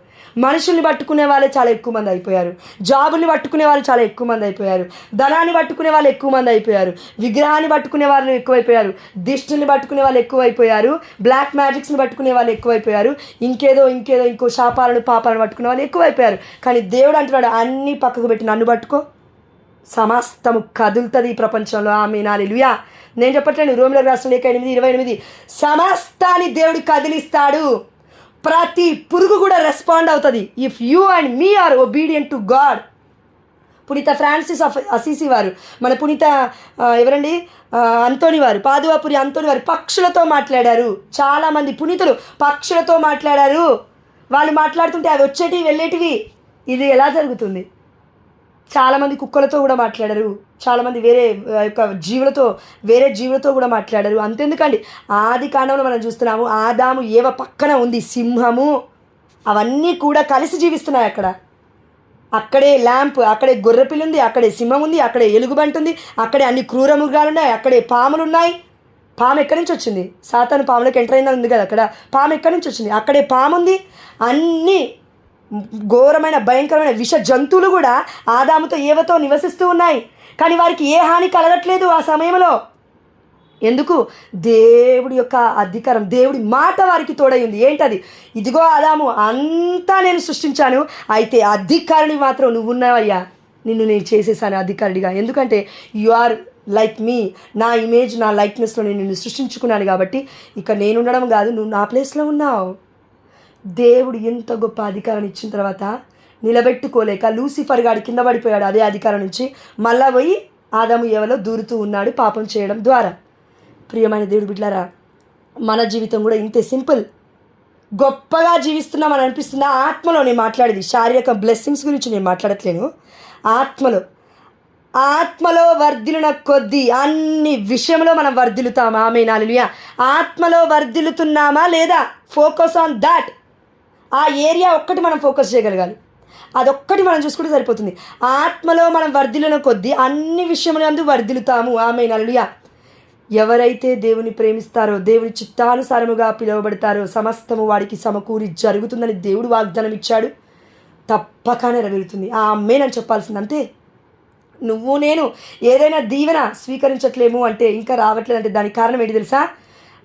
మనుషుల్ని పట్టుకునే వాళ్ళే చాలా ఎక్కువ మంది అయిపోయారు. జాబుల్ని పట్టుకునే వాళ్ళు చాలా ఎక్కువ మంది అయిపోయారు. ధనాన్ని పట్టుకునే వాళ్ళు ఎక్కువ మంది అయిపోయారు. విగ్రహాన్ని పట్టుకునే వాళ్ళు ఎక్కువైపోయారు. దిష్టిని పట్టుకునే వాళ్ళు ఎక్కువైపోయారు. బ్లాక్ మ్యాజిక్స్ని పట్టుకునే వాళ్ళు ఎక్కువైపోయారు. ఇంకో శాపాలను పాపాలను పట్టుకునే వాళ్ళు ఎక్కువైపోయారు. కానీ దేవుడు అంటున్నాడు, అన్నీ పక్కకు పెట్టి నన్ను పట్టుకో, సమస్తము కదులుతుంది ఈ ప్రపంచంలో. ఆమేన్, హల్లెలూయా. నేను చెప్పట్లేను, రోమిలకు రాసిన లేఖ 8:28 సమస్తాన్ని దేవుడు కదిలిస్తాడు. ప్రతి పురుగు కూడా రెస్పాండ్ అవుతుంది if you and me are obedient to God. పునీత ఫ్రాన్సిస్ ఆఫ్ అసీసీ వారు, మన పునీత ఎవరండి అంతోని వారు, పాదువాపురి అంతోని వారు పక్షులతో మాట్లాడారు. చాలామంది పునీతులు పక్షులతో మాట్లాడారు. వాళ్ళు మాట్లాడుతుంటే అవి వచ్చేటివి వెళ్ళేటివి. ఇది ఎలా జరుగుతుంది? చాలామంది కుక్కలతో కూడా మాట్లాడారు. చాలామంది వేరే జీవులతో కూడా మాట్లాడారు. అంతెందుకండి, ఆది కాండంలో మనం చూస్తున్నాము, ఆదాము ఏవ పక్కన ఉంది సింహము, అవన్నీ కూడా కలిసి జీవిస్తున్నాయి అక్కడ. అక్కడే ల్యాంప్, అక్కడే గొర్రెపిల్లి ఉంది, అక్కడే సింహం ఉంది, అక్కడే ఎలుగుబంటి ఉంది, అక్కడే అన్ని క్రూర మృగాలు ఉన్నాయి, అక్కడే పాములు ఉన్నాయి. పాము ఎక్కడి నుంచి వచ్చింది? సాతాను పాములకు ఎంటర్ అయిందని ఉంది కదా అక్కడ. పాము ఎక్కడి నుంచి వచ్చింది? అక్కడే పాము ఉంది. అన్నీ ఘోరమైన భయంకరమైన విష జంతువులు కూడా ఆదాముతో ఏవతో నివసిస్తూ ఉన్నాయి. కానీ వారికి ఏ హాని కలగట్లేదు ఆ సమయంలో. ఎందుకు? దేవుడి యొక్క అధికారం, దేవుడి మాట వారికి తోడై ఉంది. ఏంటది? ఇదిగో ఆదాము, అంతా నేను సృష్టించాను, అయితే అధికారిని మాత్రం నువ్వు ఉన్నావయ్యా, నిన్ను నేను చేసేసాను అధికారిగా. ఎందుకంటే యు ఆర్ లైక్ మీ, నా ఇమేజ్ నా లైక్నెస్లో నేను నిన్ను సృష్టించుకున్నాను కాబట్టి ఇక నేను ఉండడం కాదు, నువ్వు నా ప్లేస్లో ఉన్నావు. దేవుడు ఎంత గొప్ప అధికారం ఇచ్చిన తర్వాత నిలబెట్టుకోలేక లూసిఫర్ గాడి కింద పడిపోయాడు అదే అధికారం నుంచి. మళ్ళా పోయి ఆదాము ఏవలో దూరుతూ ఉన్నాడు పాపం చేయడం ద్వారా. ప్రియమైన దేవుడి బిడ్డలారా, మన జీవితం కూడా ఇంతే సింపుల్. గొప్పగా జీవిస్తున్నామని అనిపిస్తుందా? ఆత్మలో నేను మాట్లాడేది, శారీరక బ్లెస్సింగ్స్ గురించి నేను మాట్లాడట్లేను. ఆత్మలో వర్ధిల్లిన కొద్దీ అన్ని విషయంలో మనం వర్ధిల్లుతామా? ఆమేన్, హల్లెలూయా. ఆత్మలో వర్ధిల్లుతున్నామా లేదా? Focus on that. ఆ ఏరియా ఒక్కటి మనం ఫోకస్ చేయగలగాలి. అదొక్కటి మనం చూసుకుంటే సరిపోతుంది. ఆత్మలో మనం వర్ధిల్లిన కొద్దీ అన్ని విషయములందు వర్ధిల్లుతాము. ఆమేన్, హల్లెలూయా. ఎవరైతే దేవుని ప్రేమిస్తారో, దేవుని చిత్తానుసారముగా పిలువబడతారో సమస్తము వాడికి సమకూరి జరుగుతుందని దేవుడు వాగ్దానం ఇచ్చాడు. తప్పక నెరవేరుతుంది. ఆమేన్ అని చెప్పాల్సింది అంతే. నువ్వు నేను ఏదైనా దీవెన స్వీకరించట్లేము అంటే, ఇంకా రావట్లేదంటే దానికి కారణం ఏంటి తెలుసా?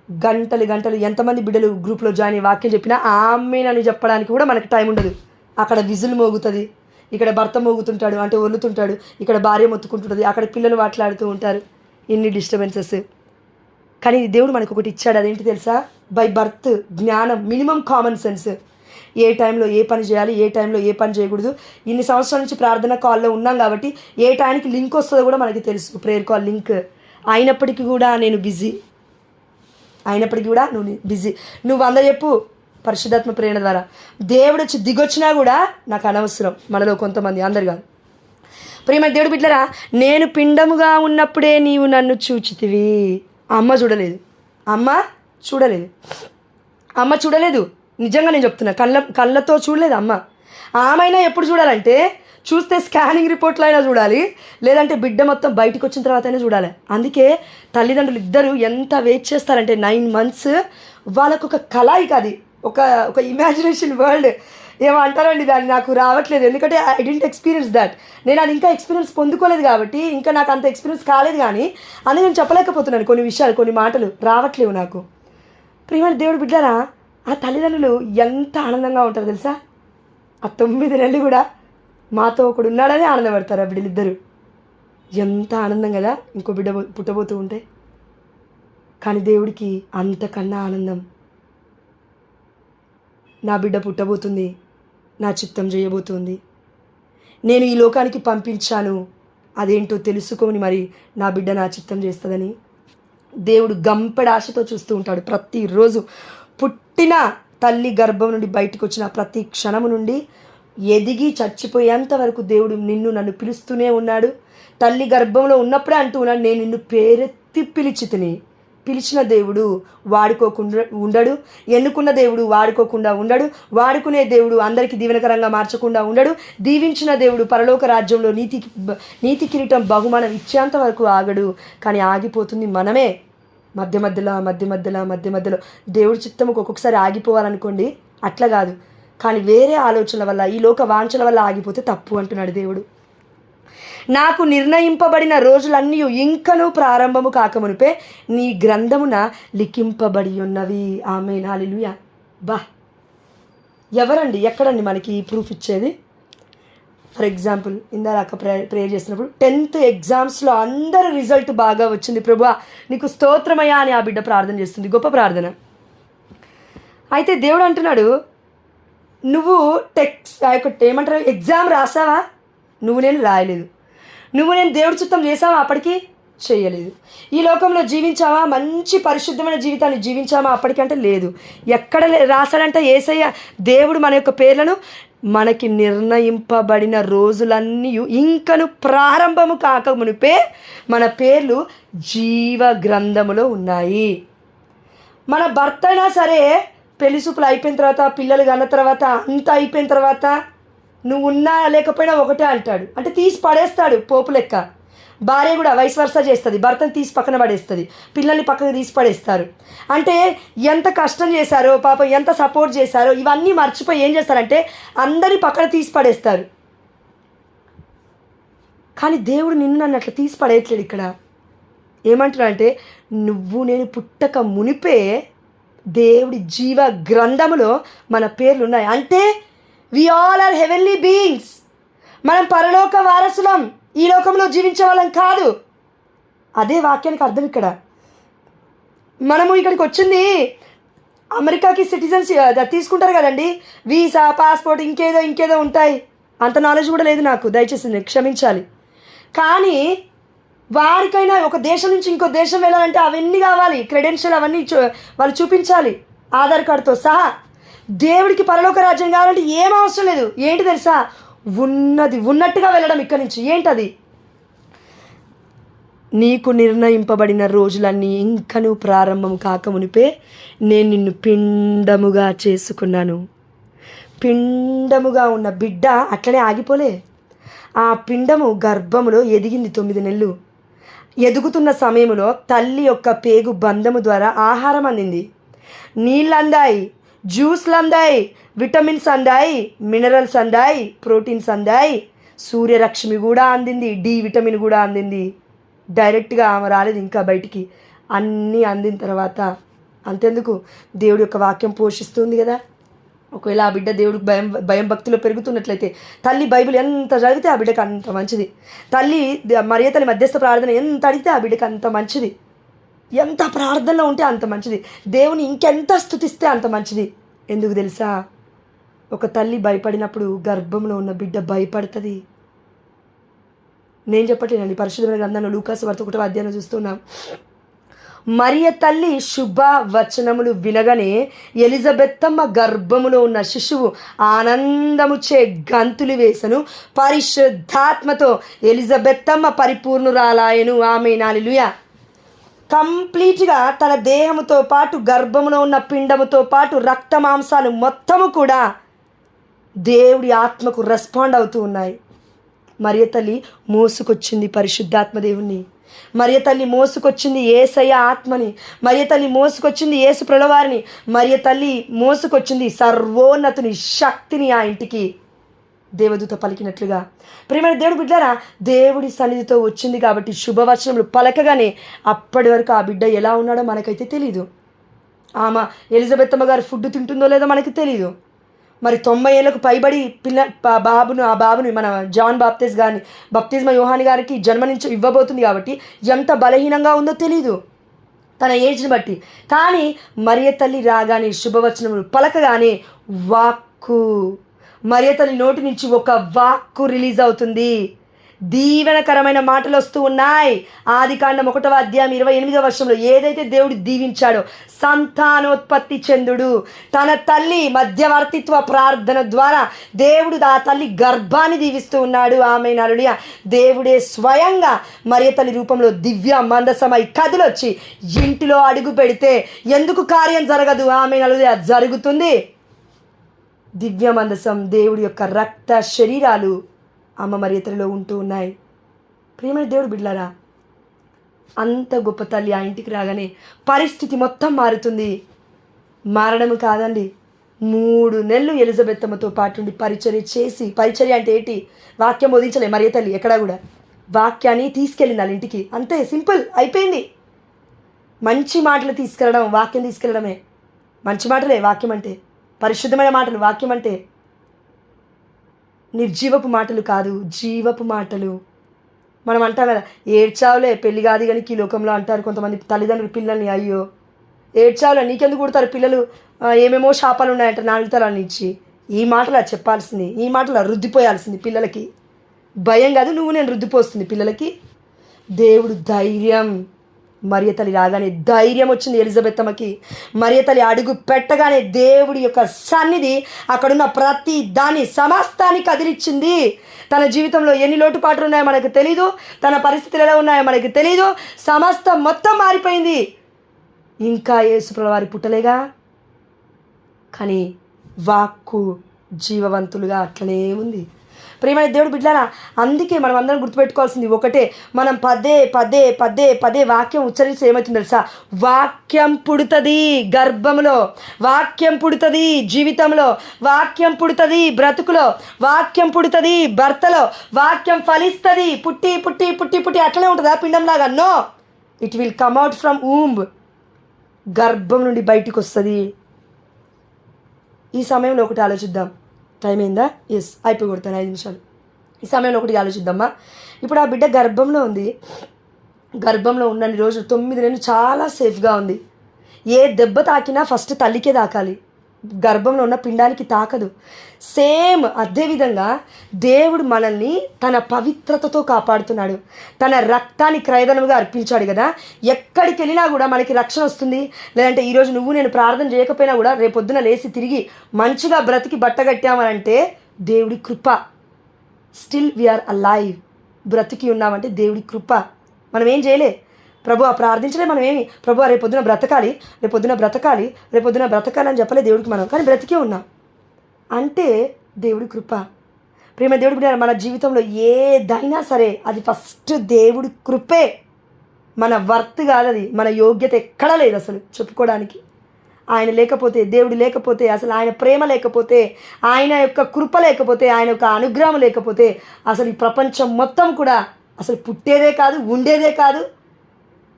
గంటలు ఎంతమంది బిడ్డలు గ్రూప్లో జాయిన్ అయ్యి వాక్యం చెప్పినా ఆమేన్ అని చెప్పడానికి కూడా మనకు టైం ఉండదు. అక్కడ విజులు మోగుతుంది, ఇక్కడ భర్త మోగుతుంటాడు అంటే ఒర్లుతుంటాడు, ఇక్కడ భార్య మొత్తుకుంటుంటుంది, అక్కడ పిల్లలు మాట్లాడుతూ ఉంటారు. ఇన్ని డిస్టర్బెన్సెస్. కానీ దేవుడు మనకు ఒకటి ఇచ్చాడు. అదేంటి తెలుసా? బై బర్త్ జ్ఞానం, మినిమం కామన్ సెన్స్. ఏ టైంలో ఏ పని చేయాలి, ఏ టైంలో ఏ పని చేయకూడదు. ఇన్ని సంవత్సరాల నుంచి ప్రార్థన కాల్లో ఉన్నాం కాబట్టి ఏ టైంకి లింక్ వస్తుందో కూడా మనకి తెలుసు, ప్రేయర్ కాల్ లింక్. అయినప్పటికీ కూడా నేను బిజీ. నువ్వు చెప్పు పరిశుద్ధాత్మ ప్రేరణ ద్వారా. దేవుడు వచ్చి దిగొచ్చినా కూడా నాకు అనవసరం. మనలో కొంతమంది, అందరు కాదు. ప్రియమైన దేవుడు బిడ్డలారా, నేను పిండముగా ఉన్నప్పుడే నీవు నన్ను చూచితివి. అమ్మ చూడలేదు. నిజంగా నేను చెప్తున్నా, కళ్ళతో చూడలేదు అమ్మ. ఆమెనా ఎప్పుడు చూడాలంటే, చూస్తే స్కానింగ్ రిపోర్ట్లో అయినా చూడాలి, లేదంటే బిడ్డ మొత్తం బయటకు వచ్చిన తర్వాత అయినా చూడాలి. అందుకే తల్లిదండ్రులు ఇద్దరు ఎంత వెయిట్ చేస్తారంటే 9 months. వాళ్ళకు ఒక కళాయిక, అది ఒక ఇమాజినేషన్ వరల్డ్ ఏమో అంటారండి, దాన్ని నాకు రావట్లేదు. ఎందుకంటే ఐ డెంట్ ఎక్స్పీరియన్స్ దాట్. నేను అది ఇంకా ఎక్స్పీరియన్స్ పొందుకోలేదు కాబట్టి ఇంకా నాకు అంత ఎక్స్పీరియన్స్ కాలేదు. కానీ అని నేను చెప్పలేకపోతున్నాను. కొన్ని విషయాలు, కొన్ని మాటలు రావట్లేవు నాకు. ప్రియమైన దేవుడు బిడ్డలారా, ఆ తల్లిదండ్రులు ఎంత ఆనందంగా ఉంటారు తెలుసా? ఆ 9 నెలలు కూడా మాతో ఒకడు ఉన్నాడని ఆనందపడతారు ఆ బిడ్డలిద్దరు. ఎంత ఆనందం కదా ఇంకో బిడ్డ పుట్టబోతూ ఉంటే. కానీ దేవుడికి అంతకన్నా ఆనందం. నా బిడ్డ పుట్టబోతుంది, నా చిత్తం చేయబోతుంది, నేను ఈ లోకానికి పంపించాను, అదేంటో తెలుసుకొని మరి నా బిడ్డ నా చిత్తం చేస్తుందని దేవుడు గంపెడ ఆశతో చూస్తూ ఉంటాడు. ప్రతిరోజు పుట్టిన తల్లి గర్భం నుండి బయటకు వచ్చిన ప్రతి క్షణము నుండి ఎదిగి చచ్చిపోయేంత వరకు దేవుడు నిన్ను నన్ను పిలుస్తూనే ఉన్నాడు. తల్లి గర్భంలో ఉన్నప్పుడే అంటూ ఉన్నాడు, నేను నిన్ను పేరెత్తి పిలిచితిని. పిలిచిన దేవుడు వాడుకోకుండా ఉండడు, ఎన్నుకున్న దేవుడు వాడుకోకుండా ఉండడు, వాడుకునే దేవుడు అందరికీ దీవెనకరంగా మార్చకుండా ఉండడు, దీవించిన దేవుడు పరలోక రాజ్యంలో నీతి కిరీటం బహుమానం ఇచ్చేంత వరకు ఆగడు. కానీ ఆగిపోతుంది మనమే. మధ్య మధ్యలో దేవుడి చిత్తముకు ఒక్కొక్కసారి ఆగిపోవాలనుకోండి, అట్లా కాదు, కానీ వేరే ఆలోచనల వల్ల ఈ లోక వాంఛల వల్ల ఆగిపోతే తప్పు అంటున్నాడు దేవుడు. నాకు నిర్ణయింపబడిన రోజులన్నీ ఇంకనూ ప్రారంభము కాకమునిపే నీ గ్రంథమున లిఖింపబడి ఉన్నవి. ఆమేన్, హల్లెలూయా. ఎవరండి ఎక్కడండి మనకి ప్రూఫ్ ఇచ్చేది? ఫర్ ఎగ్జాంపుల్ ఇందాక ప్రేయర్ చేసినప్పుడు 10th ఎగ్జామ్స్లో అందరి రిజల్ట్ బాగా వచ్చింది, ప్రభువా నీకు స్తోత్రమయ్యా అని ఆ బిడ్డ ప్రార్థన చేస్తుంది. గొప్ప ప్రార్థన. అయితే దేవుడు అంటున్నాడు, నువ్వు ఏమంటారు ఎగ్జామ్ రాసావా? నువ్వు నేను రాయలేదు. నువ్వు నేను దేవుడి చిత్తం చేసావా? అప్పటికి చేయలేదు. ఈ లోకంలో జీవించావా? మంచి పరిశుద్ధమైన జీవితాన్ని జీవించావా? అప్పటికంటే లేదు. ఎక్కడ రాశాడంటే యేసయ్య దేవుడు మన యొక్క పేర్లను మనకి నిర్ణయింపబడిన రోజులన్నీ ఇంకను ప్రారంభము కాక మునిపే మన పేర్లు జీవ గ్రంథములో ఉన్నాయి. మన భర్త అయినా సరే పెళ్లి చూపులు అయిపోయిన తర్వాత, పిల్లలు కన్న తర్వాత, అంతా అయిపోయిన తర్వాత నువ్వు ఉన్నా లేకపోయినా ఒకటే అంటాడు. అంటే తీసి పడేస్తాడు పోపు లెక్క. భార్య కూడా వైస్ వర్సా చేస్తుంది, భర్తను తీసి పక్కన పడేస్తుంది, పిల్లల్ని పక్కన తీసి పడేస్తారు. అంటే ఎంత కష్టం చేశారో పాపం, ఎంత సపోర్ట్ చేశారో ఇవన్నీ మర్చిపోయి ఏం చేస్తారంటే అందరినీ పక్కన తీసి పడేస్తారు. కానీ దేవుడు నిన్ను నన్ను అట్లా తీసి పడేయట్లేడు. ఇక్కడ ఏమంటున్నాడంటే, నువ్వు నేను పుట్టక మునిపే దేవుడి జీవ గ్రంథములో మన పేర్లు ఉన్నాయి. అంటే we all are heavenly beings. మనం పరలోక వారసులం, ఈ లోకంలో జీవించే వాళ్ళం కాదు. అదే వాక్యానికి అర్థం. ఇక్కడ మనము ఇక్కడికి వచ్చింది అమెరికాకి సిటిజన్స్ తీసుకుంటారు కదండి, వీసా, పాస్పోర్ట్, ఇంకేదో ఉంటాయి. అంత నాలెడ్జ్ కూడా లేదు నాకు, దయచేసి క్షమించాలి. కానీ వారికైనా ఒక దేశం నుంచి ఇంకో దేశం వెళ్ళాలంటే అవన్నీ కావాలి, క్రెడెన్షియల్ అవన్నీ వాళ్ళు చూపించాలి, ఆధార్ కార్డుతో సహా. దేవుడికి పరలోక రాజ్యం కావాలంటే ఏం అవసరం లేదు. ఏంటి తెలుసా? ఉన్నట్టుగా వెళ్ళడం ఇక్కడి నుంచి. ఏంటది? నీకు నిర్ణయింపబడిన రోజులన్నీ ఇంకనూ ప్రారంభం కాకమునిపే నేను నిన్ను పిండముగా చేసుకున్నాను. పిండముగా ఉన్న బిడ్డ అట్లనే ఆగిపోలే. ఆ పిండము గర్భములో ఎదిగింది 9 నెలలు. ఎదుగుతున్న సమయంలో తల్లి యొక్క పేగు బంధము ద్వారా ఆహారం అందింది. నీళ్ళు అందాయి, జ్యూస్లు అందాయి, విటమిన్స్ అందాయి, మినరల్స్ అందాయి, ప్రోటీన్స్ అందాయి, సూర్యరశ్మి కూడా అందింది, డి విటమిన్ కూడా అందింది. డైరెక్ట్గా ఆమె రాలేదు ఇంకా బయటికి. అన్నీ అందిన తర్వాత అంతెందుకు, దేవుడి యొక్క వాక్యం పోషిస్తుంది కదా. ఒకవేళ ఆ బిడ్డ దేవుడికి భయం భక్తిలో పెరుగుతున్నట్లయితే తల్లి బైబిల్ ఎంత చదివితే ఆ బిడ్డకు అంత మంచిది. తల్లి మరియ తల్లి మధ్యస్థ ప్రార్థన ఎంత అడిగితే ఆ బిడ్డకు అంత మంచిది. ఎంత ప్రార్థనలో ఉంటే అంత మంచిది. దేవుని ఇంకెంత స్తుతిస్తే అంత మంచిది. ఎందుకు తెలుసా? ఒక తల్లి భయపడినప్పుడు గర్భంలో ఉన్న బిడ్డ భయపడుతుంది. నేను చెప్పట్లేనండి, పరిశుద్ధమైన గ్రంథంలో లూకాసు వార్త 1వ అధ్యాయంలో చూస్తున్నాం. మరియ తల్లి శుభ వచనములు వినగానే ఎలిజబెత్తమ్మ గర్భములో ఉన్న శిశువు ఆనందముచే గంతులు వేసను, పరిశుద్ధాత్మతో ఎలిజబెత్తమ్మ పరిపూర్ణురాలాయను. ఆమేన్, హల్లెలూయా. కంప్లీట్గా తన దేహముతో పాటు గర్భములో ఉన్న పిండముతో పాటు రక్త మాంసాలు మొత్తము కూడా దేవుడి ఆత్మకు రెస్పాండ్ అవుతూ ఉన్నాయి. మరియ తల్లి మోసుకొచ్చింది పరిశుద్ధాత్మ దేవుణ్ణి. మరియ తల్లి మోసుకొచ్చింది యేసయ్య ఆత్మని. మరియ తల్లి మోసుకొచ్చింది యేసు ప్రభువారిని. మరియ తల్లి మోసుకొచ్చింది సర్వోన్నతుని శక్తిని ఆ ఇంటికి. దేవదూత పలికినట్లుగా ప్రియమైన దేవుడు బిడ్డారా, దేవుడి సన్నిధితో వచ్చింది కాబట్టి శుభవచనములు పలకగానే అప్పటి వరకు ఆ బిడ్డ ఎలా ఉన్నాడో మనకైతే తెలీదు. ఆమె ఎలిజబెత్తమ్మ గారు ఫుడ్ తింటుందో లేదో మనకి తెలీదు. మరి 90 ఏళ్ళకు పైబడి ఆ బాబుని మన జాన్ బప్తిస్మా యోహాని గారికి జన్మనించి ఇవ్వబోతుంది కాబట్టి ఎంత బలహీనంగా ఉందో తెలీదు తన ఏజ్ని బట్టి. కానీ మరియ తల్లి రాగానే శుభవచనములు పలకగానే వాక్కు, మరియ తల్లి నోటి నుంచి ఒక వాక్కు రిలీజ్ అవుతుంది. దీవెనకరమైన మాటలు వస్తూ ఉన్నాయి. ఆదికాండం 1:28 ఏదైతే దేవుడు దీవించాడో, సంతానోత్పత్తి చెందుడు. తన తల్లి మధ్యవర్తిత్వ ప్రార్థన ద్వారా దేవుడు ఆ తల్లి గర్భాన్ని దీవిస్తూ ఉన్నాడు. ఆమేన్, హల్లెలూయా. దేవుడే స్వయంగా మరియ తల్లి రూపంలో దివ్య మందసమై కదిలొచ్చి ఇంటిలో అడుగు పెడితే ఎందుకు కార్యం జరగదు? ఆమేన్, హల్లెలూయా. జరుగుతుంది. దివ్య మందసం, దేవుడి యొక్క రక్త శరీరాలు అమ్మ మరియ తల్లిలో ఉంటూ ఉన్నాయి. ప్రియమైన దేవుడు బిడ్డలారా, అంత గొప్ప తల్లి ఆ ఇంటికి రాగానే పరిస్థితి మొత్తం మారుతుంది. మారడం కాదండి, 3 నెలలు ఎలిజబెత్తమ్మతో పాటు పరిచర్య చేసి, పరిచర్య అంటే ఏంటి? వాక్యం బోధించలే మరియ తల్లి ఎక్కడా కూడా. వాక్యాన్ని తీసుకెళ్ళింది వాళ్ళ ఇంటికి, అంతే, సింపుల్ అయిపోయింది. మంచి మాటలు తీసుకెళ్ళడం వాక్యం తీసుకెళ్ళడమే. మంచి మాటలే వాక్యం అంటే, పరిశుద్ధమైన మాటలు వాక్యం అంటే. నిర్జీవపు మాటలు కాదు, జీవపు మాటలు. మనం అంటాం కదా, ఏడ్చావులే పెళ్లి కాదు కానీ ఈ లోకంలో అంటారు కొంతమంది తల్లిదండ్రులు పిల్లల్ని, అయ్యో ఏడ్చావులే నీకెందుకు కుడతారు పిల్లలు, ఏమేమో శాపాలు ఉన్నాయంట 4 తరాల నుంచి. ఈ మాటలు చెప్పాల్సింది, ఈ మాటలు రుద్దిపోయాల్సింది పిల్లలకి. భయం కాదు, నువ్వు నేను రుద్దిపోస్తుంది పిల్లలకి. దేవుడు ధైర్యం, మరియ తల్లి రాగానే ధైర్యం వచ్చింది ఎలిజబెత్తమ్మకి. మరియ తల్లి అడుగు పెట్టగానే దేవుడి యొక్క సన్నిధి అక్కడున్న ప్రతి దాన్ని సమస్తాన్ని కదిలిచ్చింది. తన జీవితంలో ఎన్ని లోటుపాట్లు ఉన్నాయో మనకు తెలీదు, తన పరిస్థితులు ఎలా ఉన్నాయో మనకు తెలీదు, సమస్తం మొత్తం మారిపోయింది. ఇంకా యేసుప్రభువు వారి పుట్టలేగా, కానీ వాక్కు జీవవంతులుగా అట్లనే ఉంది. ప్రియమైన దేవుడు బిడ్డలారా, అందుకే మనం అందరం గుర్తుపెట్టుకోవాల్సింది ఒకటే, మనం పదే పదే పదే పదే వాక్యం ఉచ్చరిస్తే ఏమవుతుంది తెలుసా? వాక్యం పుడుతుంది గర్భంలో, వాక్యం పుడుతుంది జీవితంలో, వాక్యం పుడుతుంది బ్రతుకులో, వాక్యం పుడుతుంది భర్తలో, వాక్యం ఫలిస్తుంది. పుట్టి పుట్టి పుట్టి పుట్టి అట్లనే ఉంటుందా పిండంలాగా? No, it will come out from womb. గర్భం నుండి బయటికి వస్తుంది. ఈ సమయంలో ఒకటి ఆలోచిద్దాం. టైం అయిందా? ఎస్, అయిపోయి కొడతాను 5 నిమిషాలు. ఈ సమయంలో ఒకటి ఆలోచిద్దామా. ఇప్పుడు ఆ బిడ్డ గర్భంలో ఉంది. గర్భంలో ఉన్నన్ని రోజులు 9 నెలలు చాలా సేఫ్గా ఉంది. ఏ దెబ్బ తాకినా ఫస్ట్ తల్లికే తాకాలి, గర్భంలో ఉన్న పిండానికి తాకదు. సేమ్ అదేవిధంగా దేవుడు మనల్ని తన పవిత్రతతో కాపాడుతున్నాడు. తన రక్తాన్ని క్రయధనముగా అర్పించాడు కదా. ఎక్కడికి వెళ్ళినా కూడా మనకి రక్షణ వస్తుంది. లేదంటే ఈరోజు నువ్వు నేను ప్రార్థన చేయకపోయినా కూడా రేపొద్దున లేచి తిరిగి మంచిగా బ్రతికి బట్టగట్టామనంటే దేవుడి కృప. స్టిల్ వీఆర్ అలైవ్, బ్రతికి ఉన్నామంటే దేవుడి కృప. మనం ఏం చేయలే, ప్రభు ప్రార్థించలే, మనం ఏమి ప్రభు రేపొద్దున బ్రతకాలి, రేపొద్దున బ్రతకాలి, రేపొద్దున బ్రతకాలి అని చెప్పలే దేవుడికి మనం, కానీ బ్రతికే ఉన్నాం అంటే దేవుడి కృప. ప్రేమ దేవుడి బిడ్డ, మన జీవితంలో ఏదైనా సరే అది ఫస్ట్ దేవుడి కృపే. మన వర్త్ కాదు అది, మన యోగ్యత ఎక్కడా లేదు అసలు చెప్పుకోవడానికి. ఆయన లేకపోతే, దేవుడు లేకపోతే, అసలు ఆయన ప్రేమ లేకపోతే, ఆయన యొక్క కృప లేకపోతే, ఆయన యొక్క అనుగ్రహం లేకపోతే అసలు ఈ ప్రపంచం మొత్తం కూడా అసలు పుట్టేదే కాదు, ఉండేదే కాదు,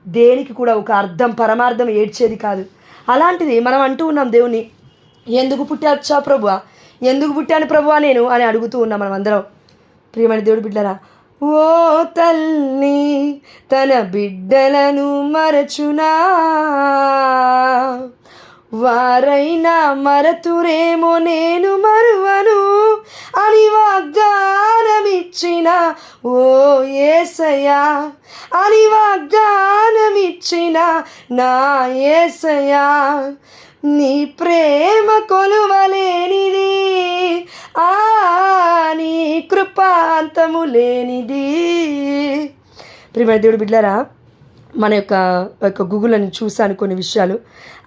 దేనికి కూడా ఒక అర్థం పరమార్థం ఏడ్చేది కాదు. అలాంటిది మనం అంటూ ఉన్నాం దేవుని, ఎందుకు పుట్టా ప్రభువా, ఎందుకు పుట్టాను ప్రభువా నేను అని అడుగుతూ ఉన్నాం మనం అందరం. ప్రియమైన దేవుడు బిడ్డరా, ఓ తల్లి తన బిడ్డలను మరచునా, వారైనా మరతురేమో నేను మరువను అని వాగ్దానమిచ్చిన ఓ యేసయ్యా, అని వాగ్దానమిచ్చిన నా యేసయ్యా, నీ ప్రేమ కొలువలేనిది, నీ కృపాంతము లేనిది. ప్రియమైన దేవుడు బిడ్డలారా, మన యొక్క గూగుల్ అని చూశాను కొన్ని విషయాలు.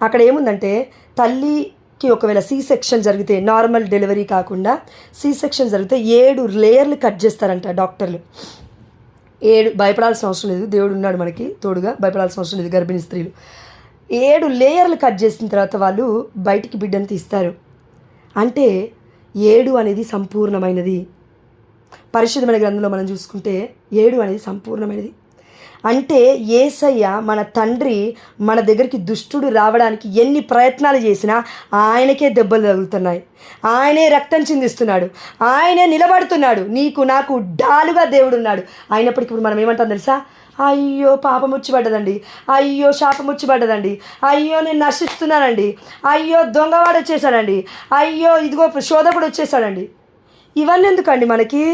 అక్కడ ఏముందంటే, తల్లికి ఒకవేళ సి సెక్షన్ జరిగితే, నార్మల్ డెలివరీ కాకుండా సి సెక్షన్ జరిగితే 7 లేయర్లు కట్ చేస్తారంట డాక్టర్లు. 7, భయపడాల్సిన అవసరం లేదు, దేవుడు ఉన్నాడు మనకి తోడుగా, భయపడాల్సిన అవసరం లేదు. గర్భిణీ స్త్రీలు 7 లేయర్లు కట్ చేసిన తర్వాత వాళ్ళు బయటికి బిడ్డను తీస్తారు. అంటే 7 అనేది సంపూర్ణమైనది. పరిశుద్ధమైన గ్రంథంలో మనం చూసుకుంటే 7 అనేది సంపూర్ణమైనది. అంటే యేసయ్య మన తండ్రి మన దగ్గరికి దుష్టుడు రావడానికి ఎన్ని ప్రయత్నాలు చేసినా ఆయనకే దెబ్బలు తగులుతున్నాయి, ఆయనే రక్తం చిందిస్తున్నాడు, ఆయనే నిలబడుతున్నాడు. నీకు నాకు డాలుగా దేవుడు ఉన్నాడు. అయినప్పటికీ ఇప్పుడు మనం ఏమంటాం తెలుసా? అయ్యో పాపం వచ్చిపడ్డదండి, అయ్యో శాపం వచ్చిపడ్డదండి, అయ్యో నేను నశిస్తున్నానండి, అయ్యో దొంగవాడు వచ్చేసాడండి, అయ్యో ఇదిగో శోధకుడు వచ్చేసాడండి. ఇవన్నీ ఎందుకండి మనకి?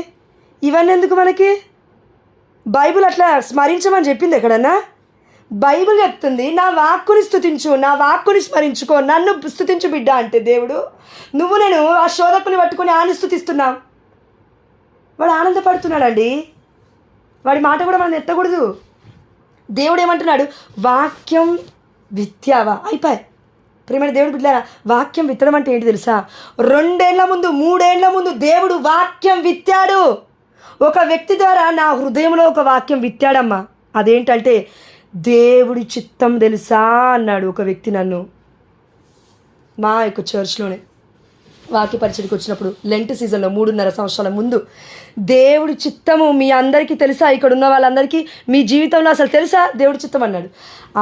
ఇవన్నీ ఎందుకు మనకి? బైబిల్ అట్లా స్మరించమని చెప్పింది ఎక్కడన్నా? బైబిల్ చెప్తుంది నా వాక్కుని స్తుతించు, నా వాక్కుని స్మరించుకో, నన్ను స్తుతించు బిడ్డ అంటే దేవుడు. నువ్వు నేను ఆ శోధకుని పట్టుకొని ఆయన స్తుతిస్తున్నాం. వాడు ఆనందపడుతున్నాడండి. వాడి మాట కూడా మనం ఎత్తకూడదు. దేవుడు ఏమంటున్నాడు? వాక్యం విత్యావా, అయిపోయి. ప్రియమైన దేవుడు బిడ్డలారా, వాక్యం విత్తడం అంటే ఏంటి తెలుసా? 2 ఏళ్ల ముందు 3 ఏళ్ల ముందు దేవుడు వాక్యం విత్తాడు. ఒక వ్యక్తి ద్వారా నా హృదయంలో ఒక వాక్యం విత్తాడమ్మా. అదేంటంటే దేవుడి చిత్తం తెలుసా అన్నాడు ఒక వ్యక్తి నన్ను. మా యొక్క చర్చ్లోనే వాక్య పరిచయకు వచ్చినప్పుడు లెంట్ సీజన్లో 3.5 సంవత్సరాల ముందు, దేవుడి చిత్తము మీ అందరికీ తెలుసా? ఇక్కడ ఉన్న వాళ్ళందరికీ మీ జీవితంలో అసలు తెలుసా దేవుడి చిత్తం అన్నాడు.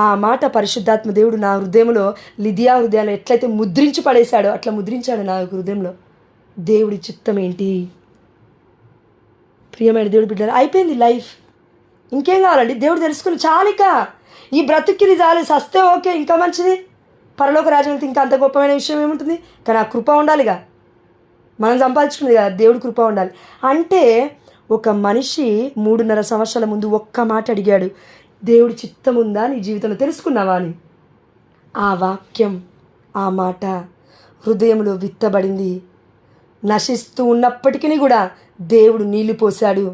ఆ మాట పరిశుద్ధాత్మ దేవుడు నా హృదయంలో, లిదియా హృదయంలో ఎట్లయితే ముద్రించి పడేశాడో అట్లా ముద్రించాడు నా హృదయంలో. దేవుడి చిత్తం ఏంటి? ప్రియమైన దేవుడి బిడ్డలు, అయిపోయింది లైఫ్. ఇంకేం కావాలండి? దేవుడు తెలుసుకుని చాలిక. ఈ బ్రతుక్కిది చాలు, సస్తే ఓకే, ఇంకా మంచిది. పరలోక రాజ్యం ఇంకా అంత గొప్పమైన విషయం ఏముంటుంది? కానీ ఆ కృప ఉండాలిగా. మనం సంపాదించుకునేది కదా, దేవుడి కృప ఉండాలి. అంటే ఒక మనిషి 3.5 సంవత్సరాల ముందు ఒక్క మాట అడిగాడు, దేవుడి చిత్తం ఉందా నీ జీవితంలో, తెలుసుకున్నావా అని. ఆ వాక్యం, ఆ మాట హృదయంలో విత్తబడింది. నశిస్తూ ఉన్నప్పటికీ కూడా దేవుడు నీళ్లు పోశాడు.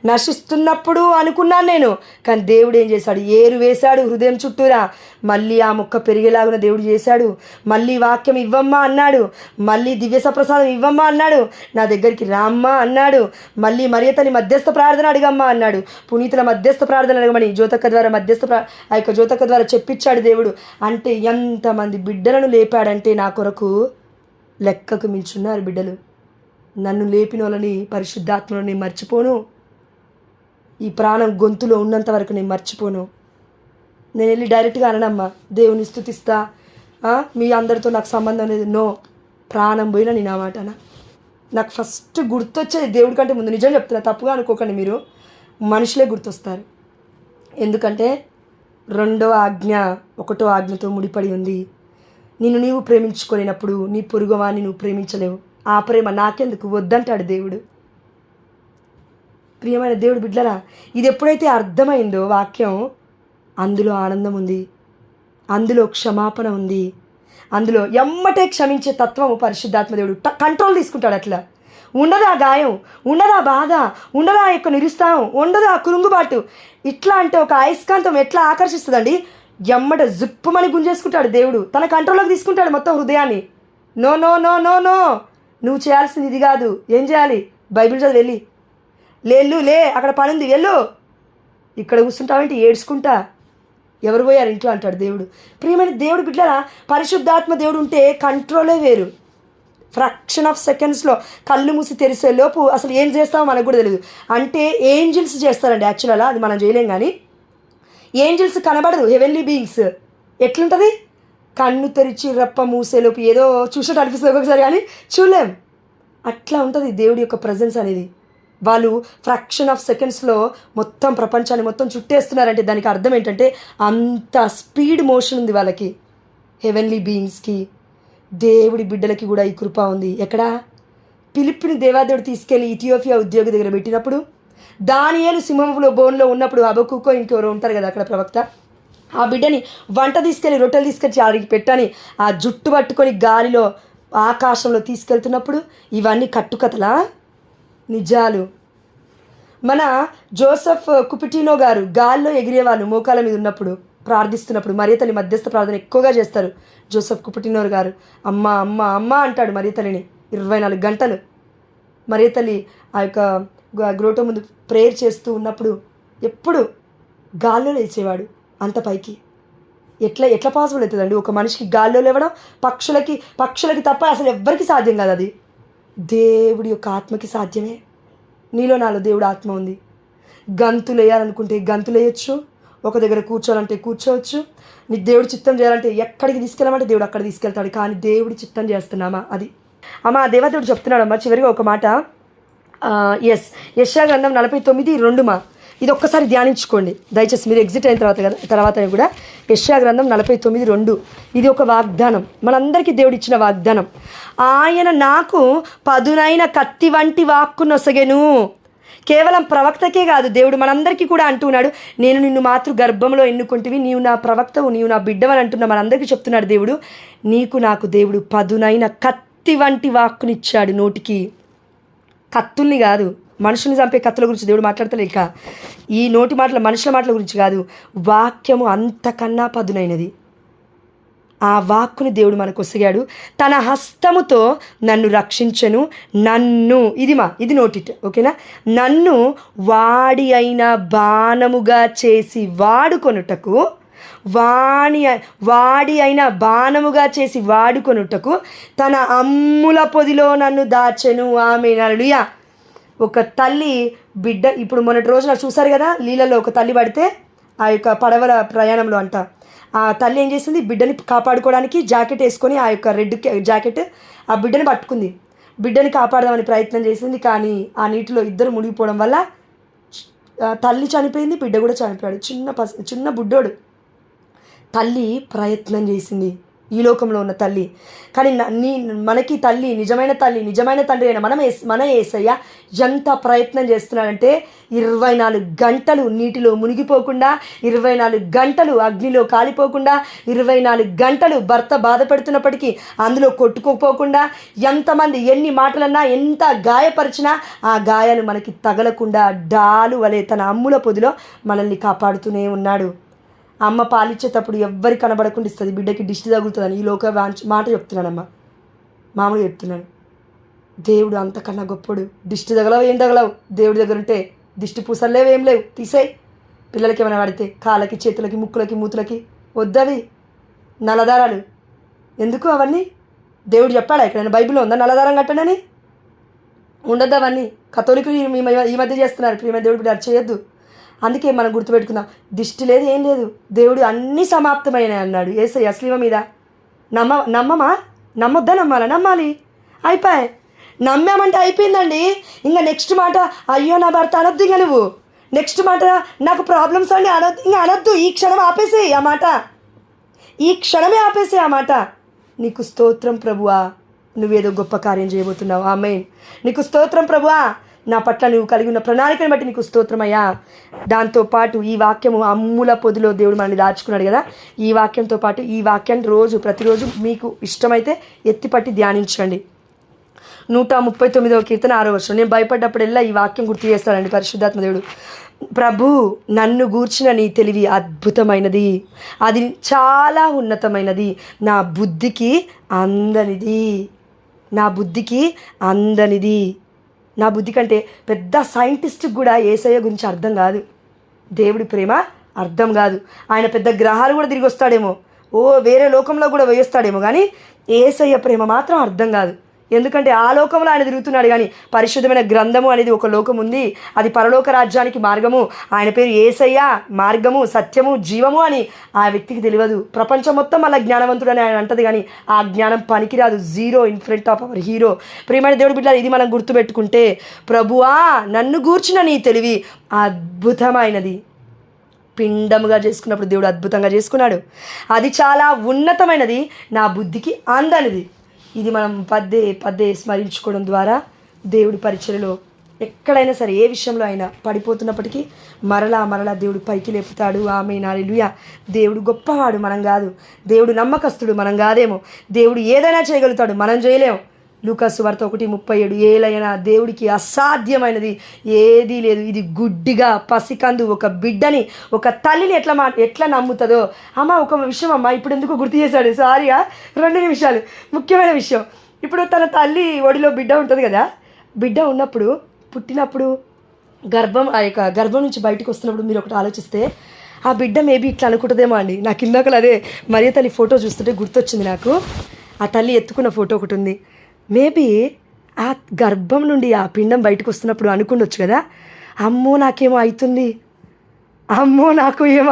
నశిస్తున్నప్పుడు అనుకున్నాను నేను, కానీ దేవుడు ఏం చేశాడు? ఏరు వేశాడు హృదయం చుట్టూరా. మళ్ళీ ఆ మొక్క పెరిగేలాగున దేవుడు చేశాడు. మళ్ళీ వాక్యం ఇవ్వమ్మా అన్నాడు. మళ్ళీ దివ్యసప్రసాదం ఇవ్వమ్మా అన్నాడు. నా దగ్గరికి రామ్మా అన్నాడు. మళ్ళీ మరియతని మధ్యస్థ ప్రార్థన అడిగమ్మా అన్నాడు. పునీతుల మధ్యస్థ ప్రార్థన అడగమని జ్యోతక్క ద్వారా ఆ యొక్క జ్యోతక్క ద్వారా చెప్పించాడు దేవుడు. అంటే ఎంతమంది బిడ్డలను లేపాడంటే నా కొరకు లెక్కకు మించున్నారు బిడ్డలు. నన్ను లేపిన వాళ్ళని, పరిశుద్ధాత్మను నేను మర్చిపోను. ఈ ప్రాణం గొంతులో ఉన్నంత వరకు నేను మర్చిపోను. నేను వెళ్ళి డైరెక్ట్గా అననమ్మా దేవుని స్తుతిస్తా, మీ అందరితో నాకు సంబంధం లేదు. నో, ప్రాణం పోయినా నేను ఆ మాటనా. నాకు ఫస్ట్ గుర్తొచ్చేది దేవుడి కంటే ముందు. నిజం చెప్తున్నా, తప్పుగా అనుకోకండి మీరు, మనుషులే గుర్తొస్తారు. ఎందుకంటే 2వ ఆజ్ఞ 1వ ఆజ్ఞతో ముడిపడి ఉంది. నిన్ను నీవు ప్రేమించుకోలేనప్పుడు నీ పొరుగువాన్ని నువ్వు ప్రేమించలేవు. ఆ ప్రేమ నాకెందుకు, వద్దంటాడు దేవుడు. ప్రియమైన దేవుడు బిడ్డరా, ఇది ఎప్పుడైతే అర్థమైందో వాక్యం, అందులో ఆనందం ఉంది, అందులో క్షమాపణ ఉంది, అందులో ఎమ్మటే క్షమించే తత్వము పరిశుద్ధాత్మ దేవుడు కంట్రోల్ తీసుకుంటాడు. అట్లా ఉండదా గాయం, ఉండదా బాధ, ఉండదా యొక్క నిరుత్సాహం, ఉండదా కురుంగుబాటు. ఇట్లా అంటే ఒక అయస్కాంతం ఎట్లా ఆకర్షిస్తుందండి, ఎమ్మట జిప్పుమని గుంజేసుకుంటాడు దేవుడు. తన కంట్రోల్లోకి తీసుకుంటాడు మొత్తం హృదయాన్ని. No no no no no, నువ్వు చేయాల్సింది ఇది కాదు. ఏం చేయాలి? బైబిల్ చదివి వెళ్ళి లే, అక్కడ పని ఉంది, వెళ్ళు. ఇక్కడ కూర్చుంటావేంటి, ఏడ్చుకుంటా, ఎవరు పోయారు ఇంట్లో అంటాడు దేవుడు. ప్రియమైన దేవుడు బిడ్డరా, పరిశుద్ధాత్మ దేవుడు ఉంటే కంట్రోలే వేరు. ఫ్రాక్షన్ ఆఫ్ సెకండ్స్లో కళ్ళు మూసి తెరిసే లోపు అసలు ఏం చేస్తామో మనకు కూడా తెలియదు. అంటే ఏంజిల్స్ చేస్తారండి యాక్చువల్గా, అది మనం చేయలేం. కానీ ఏంజిల్స్ కనబడదు, హెవెన్లీ బీయింగ్స్. ఎట్లుంటుంది? కన్ను తెరిచి రెప్ప మూసేలోపు ఏదో చూసినట్టు అనిపిస్తుంది ఒక్కొక్కసారి, కానీ చూడలేం. అట్లా ఉంటుంది దేవుడి యొక్క ప్రజెన్స్ అనేది. వాళ్ళు ఫ్రాక్షన్ ఆఫ్ సెకండ్స్లో మొత్తం ప్రపంచాన్ని మొత్తం చుట్టేస్తున్నారంటే దానికి అర్థం ఏంటంటే అంత స్పీడ్ మోషన్ ఉంది వాళ్ళకి. హెవెన్లీ బీయింగ్స్కి, దేవుడి బిడ్డలకి కూడా ఈ కృప ఉంది. ఎక్కడ? ఫిలిప్పుని దేవాదేవుడు తీసుకెళ్ళి ఇథియోపియా ఉద్యోగి దగ్గర పెట్టినప్పుడు, దానియేలు సింహంలో బోన్లో ఉన్నప్పుడు హబక్కూకో ఇంకెవరో ఉంటారు కదా అక్కడ ప్రవక్త, ఆ బిడ్డని వంట తీసుకెళ్ళి రొట్టెలు తీసుకొచ్చి ఆడికి పెట్టని ఆ జుట్టు పట్టుకొని గాలిలో ఆకాశంలో తీసుకెళ్తున్నప్పుడు, ఇవన్నీ కట్టుకథలా? నిజాలు. మన జోసెఫ్ కుపిటినో గారు గాల్లో ఎగిరేవాళ్ళు మోకాల మీద ఉన్నప్పుడు, ప్రార్థిస్తున్నప్పుడు మరియతల్లి మధ్యస్థ ప్రార్థన ఎక్కువగా చేస్తారు. జోసెఫ్ కుపిటినో గారు అమ్మ అమ్మ అమ్మ అంటాడు మరియతల్లిని 24 గంటలు. మరియతల్లి ఆ యొక్క గ్రోటో ముందు ప్రేయర్ చేస్తూ ఉన్నప్పుడు ఎప్పుడు గాల్లో లేచేవాడు అంత పైకి. ఎట్లా పాసిబుల్ అవుతుందండి ఒక మనిషికి గాల్లో లేవడం? పక్షులకి తప్ప అసలు ఎవ్వరికి సాధ్యం కాదు. అది దేవుడి యొక్క ఆత్మకి సాధ్యమే. నీలో నాలో దేవుడు ఆత్మ ఉంది. గంతులు వేయాలనుకుంటే గంతులు వేయచ్చు, ఒక దగ్గర కూర్చోవాలంటే కూర్చోవచ్చు. నీకు దేవుడి చిత్తం చేయాలంటే ఎక్కడికి తీసుకెళ్ళమంటే దేవుడు అక్కడ తీసుకెళ్తాడు. కానీ దేవుడి చిత్తం చేస్తున్నామా? అది అమ్మా దేవదేవుడు చెప్తున్నాడు. అమ్మా చివరిగా ఒక మాట, యెషయా గ్రంథం 49:2 ఇది ఒక్కసారి ధ్యానించుకోండి దయచేసి. మీరు ఎగ్జిట్ అయిన తర్వాత కూడా యెషయా గ్రంథం 49:2 ఇది ఒక వాగ్దానం, మనందరికీ దేవుడు ఇచ్చిన వాగ్దానం. ఆయన నాకు పదునైన కత్తి వంటి వాక్కు నొసగెను, కేవలం ప్రవక్తకే కాదు, దేవుడు మనందరికీ కూడా అంటున్నాడు, నేను నిన్ను మాతృ గర్భంలో ఎన్నుకుంటివి, నీవు నా ప్రవక్తవు, నీవు నా బిడ్డవని అంటున్నా మనందరికీ చెప్తున్నాడు దేవుడు. నీకు నాకు దేవుడు పదునైన కత్తి వంటి వాక్కునిచ్చాడు. నోటికి కత్తుల్ని కాదు, మనుషుల్ని చంపే కత్తుల గురించి దేవుడు మాట్లాడతలేక, ఈ నోటి మాటల మనుషుల మాటల గురించి కాదు, వాక్యము అంతకన్నా పదునైనది. ఆ వాక్కుని దేవుడు మనకు ఒసగాడు. తన హస్తముతో నన్ను రక్షించెను. నన్ను ఇది నోటిట్, ఓకేనా? నన్ను వాడి అయిన బాణముగా చేసి వాడుకొనుటకు, వాడి అయిన బాణముగా చేసి వాడుకొనుటకు తన అమ్ముల పొదిలో నన్ను దాచెను. ఆమె హల్లెలూయా. ఒక తల్లి బిడ్డ, ఇప్పుడు మొన్నటి రోజున చూసారు కదా, లీలలో ఒక తల్లి పడితే ఆ యొక్క పడవల ప్రయాణంలో అంట, ఆ తల్లి ఏం చేసింది, బిడ్డని కాపాడుకోవడానికి జాకెట్ వేసుకొని ఆ యొక్క రెడ్ జాకెట్ ఆ బిడ్డని పట్టుకుంది. బిడ్డని కాపాడదామని ప్రయత్నం చేసింది, కానీ ఆ నీటిలో ఇద్దరు మునిగిపోవడం వల్ల తల్లి చనిపోయింది, బిడ్డ కూడా చనిపోయాడు. చిన్న బుడ్డోడు. తల్లి ప్రయత్నం చేసింది, ఈ లోకంలో ఉన్న తల్లి. కానీ మనకి తల్లి, నిజమైన తండ్రి అయిన మన యేసయ్య ఎంత ప్రయత్నం చేస్తున్నాడంటే 24 గంటలు నీటిలో మునిగిపోకుండా, 24 గంటలు అగ్నిలో కాలిపోకుండా, 24 గంటలు భర్త బాధ పెడుతున్నప్పటికీ అందులో కొట్టుకోపోకుండా, ఎంతమంది ఎన్ని మాటలన్నా ఎంత గాయపరిచినా ఆ గాయాలు మనకి తగలకుండా డాలు వలె తన అమ్ముల పొదిలో మనల్ని కాపాడుతూనే ఉన్నాడు. అమ్మ పాలిచ్చేటప్పుడు ఎవ్వరి కనబడకుండా ఇస్తుంది, బిడ్డకి దిష్టి తగులుతుందని ఈ లోక మాట చెప్తున్నానమ్మా, మామూలుగా చెప్తున్నాను. దేవుడు అంతకన్నా గొప్పడు. దిష్టి తగలవు, ఏం తగలవు, దేవుడి దగ్గర ఉంటే దిష్టి పూసలు లేవు, ఏం లేవు, తీసేయి. పిల్లలకి ఏమైనా పడితే కాళ్ళకి, చేతులకి, ముక్కులకి, మూతులకి వద్దవి నల్లదారాలు ఎందుకు అవన్నీ? దేవుడు చెప్పాడా ఎక్కడైనా బైబిల్లో ఉందా నల్లదారం కట్టండి? ఉండద్దు అవన్నీ. కథోలికులు ఈ మధ్య చేస్తున్నారు, ప్రియమైన దేవుడు బిడ్డ చేయొద్దు. అందుకే మనం గుర్తుపెట్టుకుందాం, దిష్టి లేదు, ఏం లేదు, దేవుడు అన్నీ సమాప్తమైనాయి అన్నాడు యేసయ్య అస్లీమ మీద. నమ్మొద్దా? నమ్మాలి. అయిపోయి నమ్మామంటే అయిపోయిందండి. ఇంకా నెక్స్ట్ మాట, అయ్యో నా భర్త అనొద్దు. ఇంకా నువ్వు నెక్స్ట్ మాట, నాకు ప్రాబ్లమ్స్ అండి అనొద్దు. ఇంకా అనొద్దు. ఈ క్షణం ఆపేసేయి ఆ మాట, ఈ క్షణమే ఆపేసేయి ఆ మాట. నీకు స్తోత్రం ప్రభువా, నువ్వేదో గొప్ప కార్యం చేయబోతున్నావు. ఆమేన్. నీకు స్తోత్రం ప్రభువా, నా పట్ల నువ్వు కలిగి ఉన్న ప్రణాళికను బట్టి నీకు స్తోత్రమయ్యా. దాంతోపాటు ఈ వాక్యము అమ్ముల పొదిలో దేవుడు మనల్ని దాచుకున్నాడు కదా, ఈ వాక్యంతో పాటు ఈ వాక్యాన్ని ప్రతిరోజు మీకు ఇష్టమైతే ఎత్తిపట్టి ధ్యానించండి. 139వ కీర్తన 6వ వచనం. నేను భయపడ్డప్పుడల్లా ఈ వాక్యం గుర్తు చేస్తానండి పరిశుద్ధాత్మ దేవుడు. ప్రభు, నన్ను గూర్చిన నీ తెలివి అద్భుతమైనది, అది చాలా ఉన్నతమైనది, నా బుద్ధికి అందనిది. నా బుద్ధి కంటే పెద్ద సైంటిస్ట్కి కూడా యేసయ్య గురించి అర్థం కాదు, దేవుడి ప్రేమ అర్థం కాదు. ఆయన పెద్ద గ్రహాలు కూడా తిరిగి వస్తాడేమో, వేరే లోకంలో కూడా వేస్తాడేమో, కానీ యేసయ్య ప్రేమ మాత్రం అర్థం కాదు. ఎందుకంటే ఆ లోకంలో ఆయన తిరుగుతున్నాడు, కానీ పరిశుద్ధమైన గ్రంథము అనేది ఒక లోకం ఉంది, అది పరలోక రాజ్యానికి మార్గము. ఆయన పేరు యేసయ్య, మార్గము, సత్యము, జీవము అని ఆ వ్యక్తికి తెలియదు. ప్రపంచం మొత్తం అలా జ్ఞానవంతుడు అని ఆయన అంటది, కానీ ఆ జ్ఞానం పనికిరాదు, zero in front of our hero. ప్రియమైన దేవుడి బిడ్డ, ఇది మనం గుర్తుపెట్టుకుంటే, ప్రభువా నన్ను గూర్చిన నీ తెలివి అద్భుతమైనది. పిండముగా చేసుకున్నప్పుడు దేవుడు అద్భుతంగా చేసుకున్నాడు. అది చాలా ఉన్నతమైనది, నా బుద్ధికి అందనిది. ఇది మనం పద్దే స్మరించుకోవడం ద్వారా దేవుడి పరిచయలో ఎక్కడైనా సరే, ఏ విషయంలో అయినా పడిపోతున్నప్పటికీ మరలా దేవుడు పైకి లేపుతాడు. ఆమేన్, హల్లెలూయా. దేవుడు గొప్పవాడు, మనం కాదు. దేవుడు నమ్మకస్తుడు, మనం కాదేమో. దేవుడు ఏదైనా చేయగలుగుతాడు, మనం చేయలేము. లూకా సువార్త 1:37. ఏలైనా దేవుడికి అసాధ్యమైనది ఏదీ లేదు. ఇది గుడ్డిగా పసికందు ఒక బిడ్డని, ఒక తల్లిని ఎట్లా నమ్ముతుందో. ఒక విషయం అమ్మ ఇప్పుడు ఎందుకు గుర్తు చేశాడు, సారీగా 2 నిమిషాలు, ముఖ్యమైన విషయం. ఇప్పుడు తన తల్లి ఒడిలో బిడ్డ ఉంటుంది కదా, బిడ్డ ఉన్నప్పుడు, పుట్టినప్పుడు ఆ యొక్క గర్భం నుంచి బయటకు వస్తున్నప్పుడు మీరు ఒకటి ఆలోచిస్తే, ఆ బిడ్డ మేబీ ఇట్లా అనుకుంటుందేమో అండి. నాకు ఇందాకలు అదే మరియ తల్లి ఫోటో చూస్తుంటే గుర్తొచ్చింది నాకు. ఆ తల్లి ఎత్తుకున్న ఫోటో ఒకటి ఉంది. మేబీ ఆ గర్భం నుండి ఆ పిండం బయటకు వస్తున్నప్పుడు అనుకుండొచ్చు కదా, అమ్మో నాకు ఏమో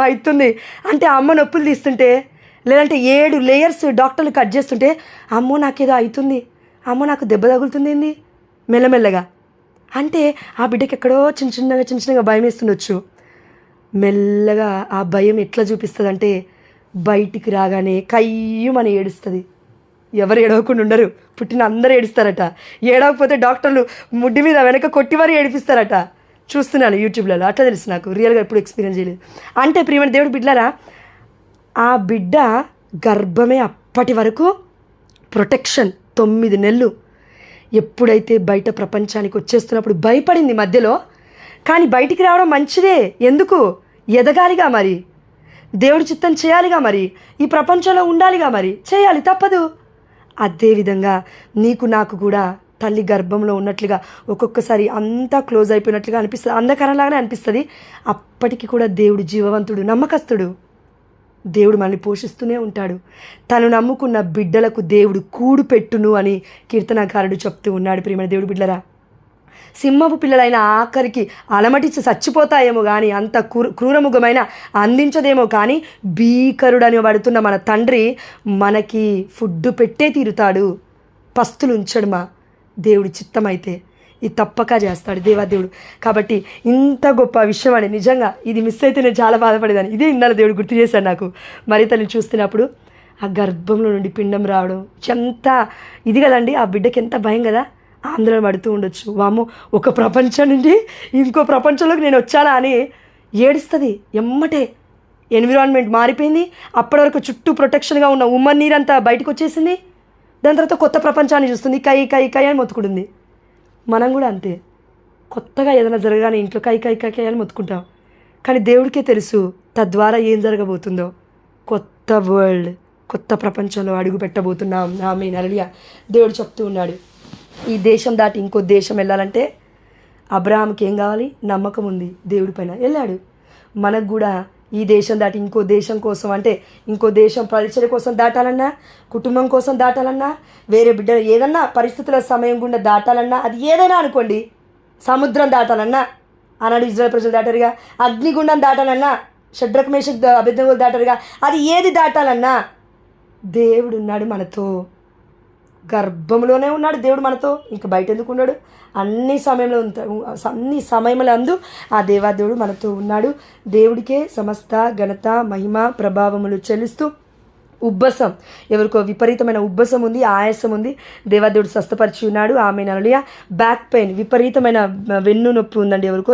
అవుతుంది అంటే, అమ్మ నొప్పులు తీస్తుంటే, లేదంటే 7 లేయర్స్ డాక్టర్లు కట్ చేస్తుంటే, అమ్మో నాకేదో అవుతుంది, అమ్మో నాకు దెబ్బ తగులుతుంది ఏంది మెల్లమెల్లగా అంటే, ఆ బిడ్డకి ఎక్కడో చిన్నగా భయం వేస్తుండొచ్చు. మెల్లగా ఆ భయం ఎట్లా చూపిస్తుంది అంటే, బయటికి రాగానే కయ్యమని ఏడుస్తుంది. ఎవరు ఏడవకుండా ఉండరు, పుట్టిన అందరూ ఏడుస్తారట. ఏడవకపోతే డాక్టర్లు ముడ్డి మీద వెనక కొట్టి మరీ ఏడిపిస్తారట. చూస్తున్నాను యూట్యూబ్లలో, అట్లా తెలుసు నాకు, రియల్గా ఎప్పుడు ఎక్స్పీరియన్స్ చేయలేదు. అంటే ప్రియమైన దేవుడు బిడ్డలారా, ఆ బిడ్డ గర్భమే అప్పటి వరకు ప్రొటెక్షన్ 9 నెలలు. ఎప్పుడైతే బయట ప్రపంచానికి వచ్చేస్తున్నప్పుడు భయపడింది మధ్యలో, కానీ బయటికి రావడం మంచిదే. ఎందుకు? ఎదగాలిగా, మరి దేవుడి చిత్తం చేయాలిగా, మరి ఈ ప్రపంచంలో ఉండాలిగా, మరి చేయాలి, తప్పదు. అదేవిధంగా నీకు నాకు కూడా తల్లి గర్భంలో ఉన్నట్లుగా ఒక్కొక్కసారి అంతా క్లోజ్ అయిపోయినట్లుగా అనిపిస్తుంది, అంధకారంలాగానే అనిపిస్తుంది. అప్పటికి కూడా దేవుడు జీవవంతుడు, నమ్మకస్తుడు. దేవుడు మనల్ని పోషిస్తూనే ఉంటాడు. తను నమ్ముకున్న బిడ్డలకు దేవుడు కూడు పెట్టును అని కీర్తనాకారుడు చెప్తూ ఉన్నాడు. ప్రియమైన దేవుడు బిడ్డలరా, సింహపు పిల్లలైన ఆఖరికి అలమటించి చచ్చిపోతాయేమో కానీ అంత క్రూరముఖమైన అందించదేమో, కానీ భీకరుడని పడుతున్న మన తండ్రి మనకి ఫుడ్ పెట్టే తీరుతాడు. పస్తులు ఉంచడు మా దేవుడి చిత్తమైతే ఇది తప్పక చేస్తాడు దేవాదేవుడు. కాబట్టి ఇంత గొప్ప విషయం అని నిజంగా ఇది మిస్ అయితే నేను చాలా బాధపడేదాన్ని. ఇదే ఇందాల దేవుడు గుర్తు చేశాడు నాకు. మరి తను చూస్తున్నప్పుడు ఆ గర్భంలో నుండి పిండం రావడం ఎంత ఇది కదండి, ఆ బిడ్డకి ఎంత భయం కదా, ఆందోళన పడుతూ ఉండొచ్చు. వామో, ఒక ప్రపంచం నుండి ఇంకో ప్రపంచంలోకి నేను వచ్చానా అని ఏడుస్తుంది. ఎమ్మటే ఎన్విరాన్మెంట్ మారిపోయింది. అప్పటి వరకు చుట్టూ ప్రొటెక్షన్గా ఉన్న ఉమ్మని నీరంతా బయటకు వచ్చేసింది. దాని తర్వాత కొత్త ప్రపంచాన్ని చూస్తుంది. కై కై కై అని మొత్తుకుంటుంది. మనం కూడా అంతే, కొత్తగా ఏదైనా జరగానే ఇంట్లో కై కై కై కై అని మొత్తుకుంటాం. కానీ దేవుడికే తెలుసు తద్వారా ఏం జరగబోతుందో. కొత్త వరల్డ్, కొత్త ప్రపంచంలో అడుగు పెట్టబోతున్నాం. ఆమేన్, హల్లెలూయా. దేవుడు చెప్తూ ఉన్నాడు, ఈ దేశం దాటి ఇంకో దేశం వెళ్ళాలంటే అబ్రహాంకి ఏం కావాలి? నమ్మకం ఉంది దేవుడి పైన, వెళ్ళాడు. మనకు కూడా ఈ దేశం దాటి ఇంకో దేశం కోసం, అంటే ఇంకో దేశం పరిచయ కోసం దాటాలన్నా, కుటుంబం కోసం దాటాలన్నా, వేరే బిడ్డలు ఏదన్నా పరిస్థితుల సమయం గుండా దాటాలన్నా, అది ఏదైనా అనుకోండి, సముద్రం దాటాలన్నా ఆనాడు ఇజ్రాయెల్ ప్రజలు దాటారుగా, అగ్నిగుండం దాటాలన్నా షడ్రక్ మేషక్ అబేద్నెగోలు దాటారుగా, అది ఏది దాటాలన్నా దేవుడు ఉన్నాడు మనతో. గర్భంలోనే ఉన్నాడు దేవుడు మనతో, ఇంకా బయట ఎందుకు ఉన్నాడు? అన్ని సమయంలో అందు ఆ దేవాదేవుడు మనతో ఉన్నాడు. దేవుడికే సమస్త ఘనత మహిమ ప్రభావములు చెల్లిస్తూ ఉబ్బసం, ఎవరికో విపరీతమైన ఉబ్బసం ఉంది, ఆయాసం ఉంది, దేవాదేవుడు స్వస్థపరిచి ఉన్నాడు. ఆమేన్, హల్లెలూయా. బ్యాక్ పెయిన్, విపరీతమైన వెన్ను నొప్పి ఉందండి ఎవరికో,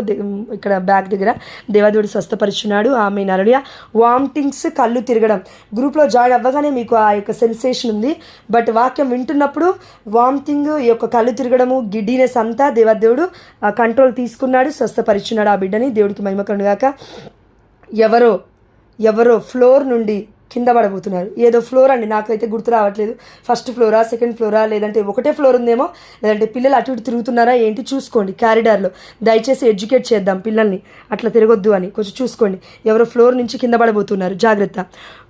ఇక్కడ బ్యాక్ దగ్గర దేవాదేవుడు స్వస్థపరిచున్నాడు. ఆమేన్, హల్లెలూయా. వామిటింగ్స్, కళ్ళు తిరగడం, గ్రూప్లో జాయిన్ అవ్వగానే మీకు ఆ యొక్క సెన్సేషన్ ఉంది. బట్ వాక్యం వింటున్నప్పుడు వామిటింగ్, ఈ యొక్క కళ్ళు తిరగడము, గిడ్డీనెస్ అంతా దేవాదేవుడు కంట్రోల్ తీసుకున్నాడు, స్వస్థపరిచున్నాడు ఆ బిడ్డని. దేవుడికి మహిమ కలుగుగాక. ఎవరో ఫ్లోర్ నుండి కింద పడబోతున్నారు. ఏదో ఫ్లోర్ అండి, నాకైతే గుర్తు రావట్లేదు. ఫస్ట్ ఫ్లోరా, సెకండ్ ఫ్లోరా, లేదంటే ఒకటే ఫ్లోర్ ఉందేమో, లేదంటే పిల్లలు అటు ఇటు తిరుగుతున్నారా ఏంటి చూసుకోండి. క్యారిడార్లో దయచేసి ఎడ్యుకేట్ చేద్దాం పిల్లల్ని, అట్లా తిరగొద్దు అని కొంచెం చూసుకోండి. ఎవరో ఫ్లోర్ నుంచి కింద పడబోతున్నారు, జాగ్రత్త.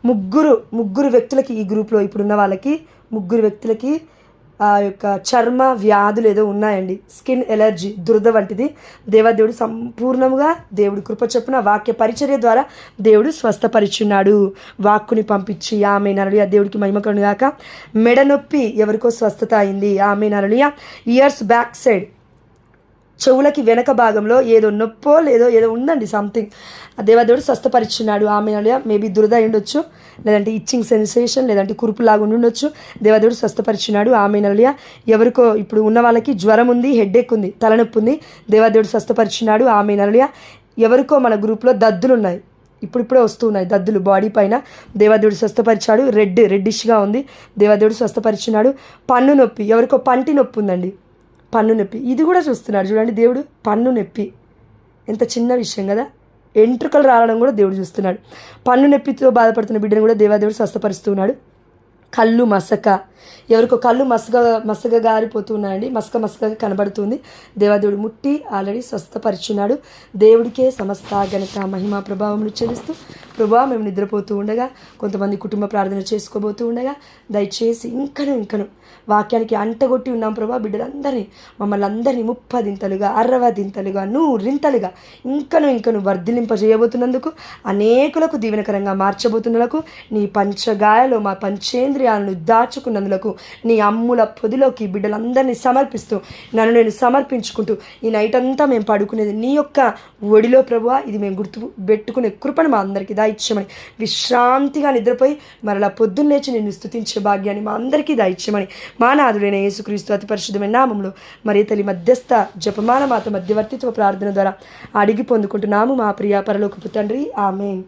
ముగ్గురు వ్యక్తులకి, ఈ గ్రూప్లో ఇప్పుడున్న వాళ్ళకి 3 వ్యక్తులకి ఆ యొక్క చర్మ వ్యాధులు ఏదో ఉన్నాయండి, స్కిన్ ఎలర్జీ, దురద వంటిది. దేవాదేవుడు సంపూర్ణంగా దేవుడి కృప చొప్పున వాక్య పరిచర్య ద్వారా దేవుడు స్వస్థపరిచున్నాడు, వాక్కుని పంపించి. ఆమేన్, హల్లెలూయా. దేవుడికి మహిమ కలుగుగాక. మెడ నొప్పి ఎవరికో స్వస్థత అయింది. ఆమేన్, హల్లెలూయా. ఇయర్స్ బ్యాక్ సైడ్, చెవులకి వెనక భాగంలో ఏదో నొప్పో ఏదో ఉందండి, సంథింగ్. దేవాదేవుడు స్వస్థపరిచున్నాడు. ఆమేన్, హల్లెలూయా. మేబీ దురద ఉండొచ్చు, లేదంటే ఇచ్చింగ్ సెన్సేషన్, లేదంటే కురుపులాగా ఉండొచ్చు. దేవాదేవుడు స్వస్థపరిచున్నాడు. ఆమేన్, హల్లెలూయా. ఎవరికో ఇప్పుడు ఉన్న వాళ్ళకి జ్వరం ఉంది, హెడ్ఏక్ ఉంది, తలనొప్పి ఉంది, దేవాదేవుడు స్వస్థపరిచున్నాడు. ఆమేన్, హల్లెలూయా. ఎవరికో మన గ్రూప్లో దద్దులు ఉన్నాయి, ఇప్పుడిప్పుడే వస్తున్నాయి దద్దులు బాడీ పైన, దేవాదేవుడు స్వస్థపరిచాడు. రెడ్డిష్గా ఉంది, దేవాదేవుడు స్వస్థపరిచున్నాడు. పన్ను నొప్పి, ఎవరికో పంటి నొప్పి ఉందండి, పన్ను నొప్పి, ఇది కూడా చూస్తున్నాడు చూడండి దేవుడు. పన్ను నొప్పి ఎంత చిన్న విషయం కదా, ఎంట్రుకలు రావడం కూడా దేవుడు చూస్తున్నాడు. పన్ను నొప్పితో బాధపడుతున్న బిడ్డను కూడా దేవాదేవుడు స్వస్థపరుస్తున్నాడు. కళ్ళు మసక, ఎవరికో కళ్ళు మసగ గారిపోతున్నాయండి, మసకగా కనబడుతుంది. దేవాదేవుడు ముట్టి ఆల్రెడీ స్వస్థపరిచున్నాడు. దేవుడికే సమస్త ఘనత మహిమ ప్రభావములు చెల్లిస్తూ, ప్రభావం మేము నిద్రపోతూ ఉండగా, కొంతమంది కుటుంబ ప్రార్థన చేసుకోబోతూ ఉండగా, దయచేసి ఇంకను వాక్యానికి అంటగొట్టి ఉన్నాం ప్రభా బిడ్డలందరినీ, మమ్మల్ని అందరినీ 30 60 100 ఇంకను వర్ధిలింపజేయబోతున్నందుకు, అనేకులకు దీవెనకరంగా మార్చబోతున్నందుకు, నీ పంచగాయలో మా పంచేంద్రియాలను దాచుకున్నందుకు చేతులకు నీ అమ్ముల పొదిలోకి బిడ్డలందరినీ సమర్పిస్తూ నన్ను నేను సమర్పించుకుంటూ ఈ నైట్ అంతా మేము పడుకునేది నీ యొక్క ఒడిలో ప్రభువా, ఇది మేము గుర్తు పెట్టుకునే కృపను మా అందరికీ దాయిచ్చమని, విశ్రాంతిగా నిద్రపోయి మరలా పొద్దున్న లేచి నిన్ను స్తుతించే భాగ్యాన్ని మా అందరికీ దాయిచ్చమని మా నాథుడైన యేసుక్రీస్తు అతి పరిశుద్ధమైన నామములో మరి తల్లి మధ్యస్థ జపమాన మాత మధ్యవర్తిత్వ ప్రార్థన ద్వారా అడిగి పొందుకుంటున్నాము మా ప్రియ పరలోకపు తండ్రి. ఆమేన్.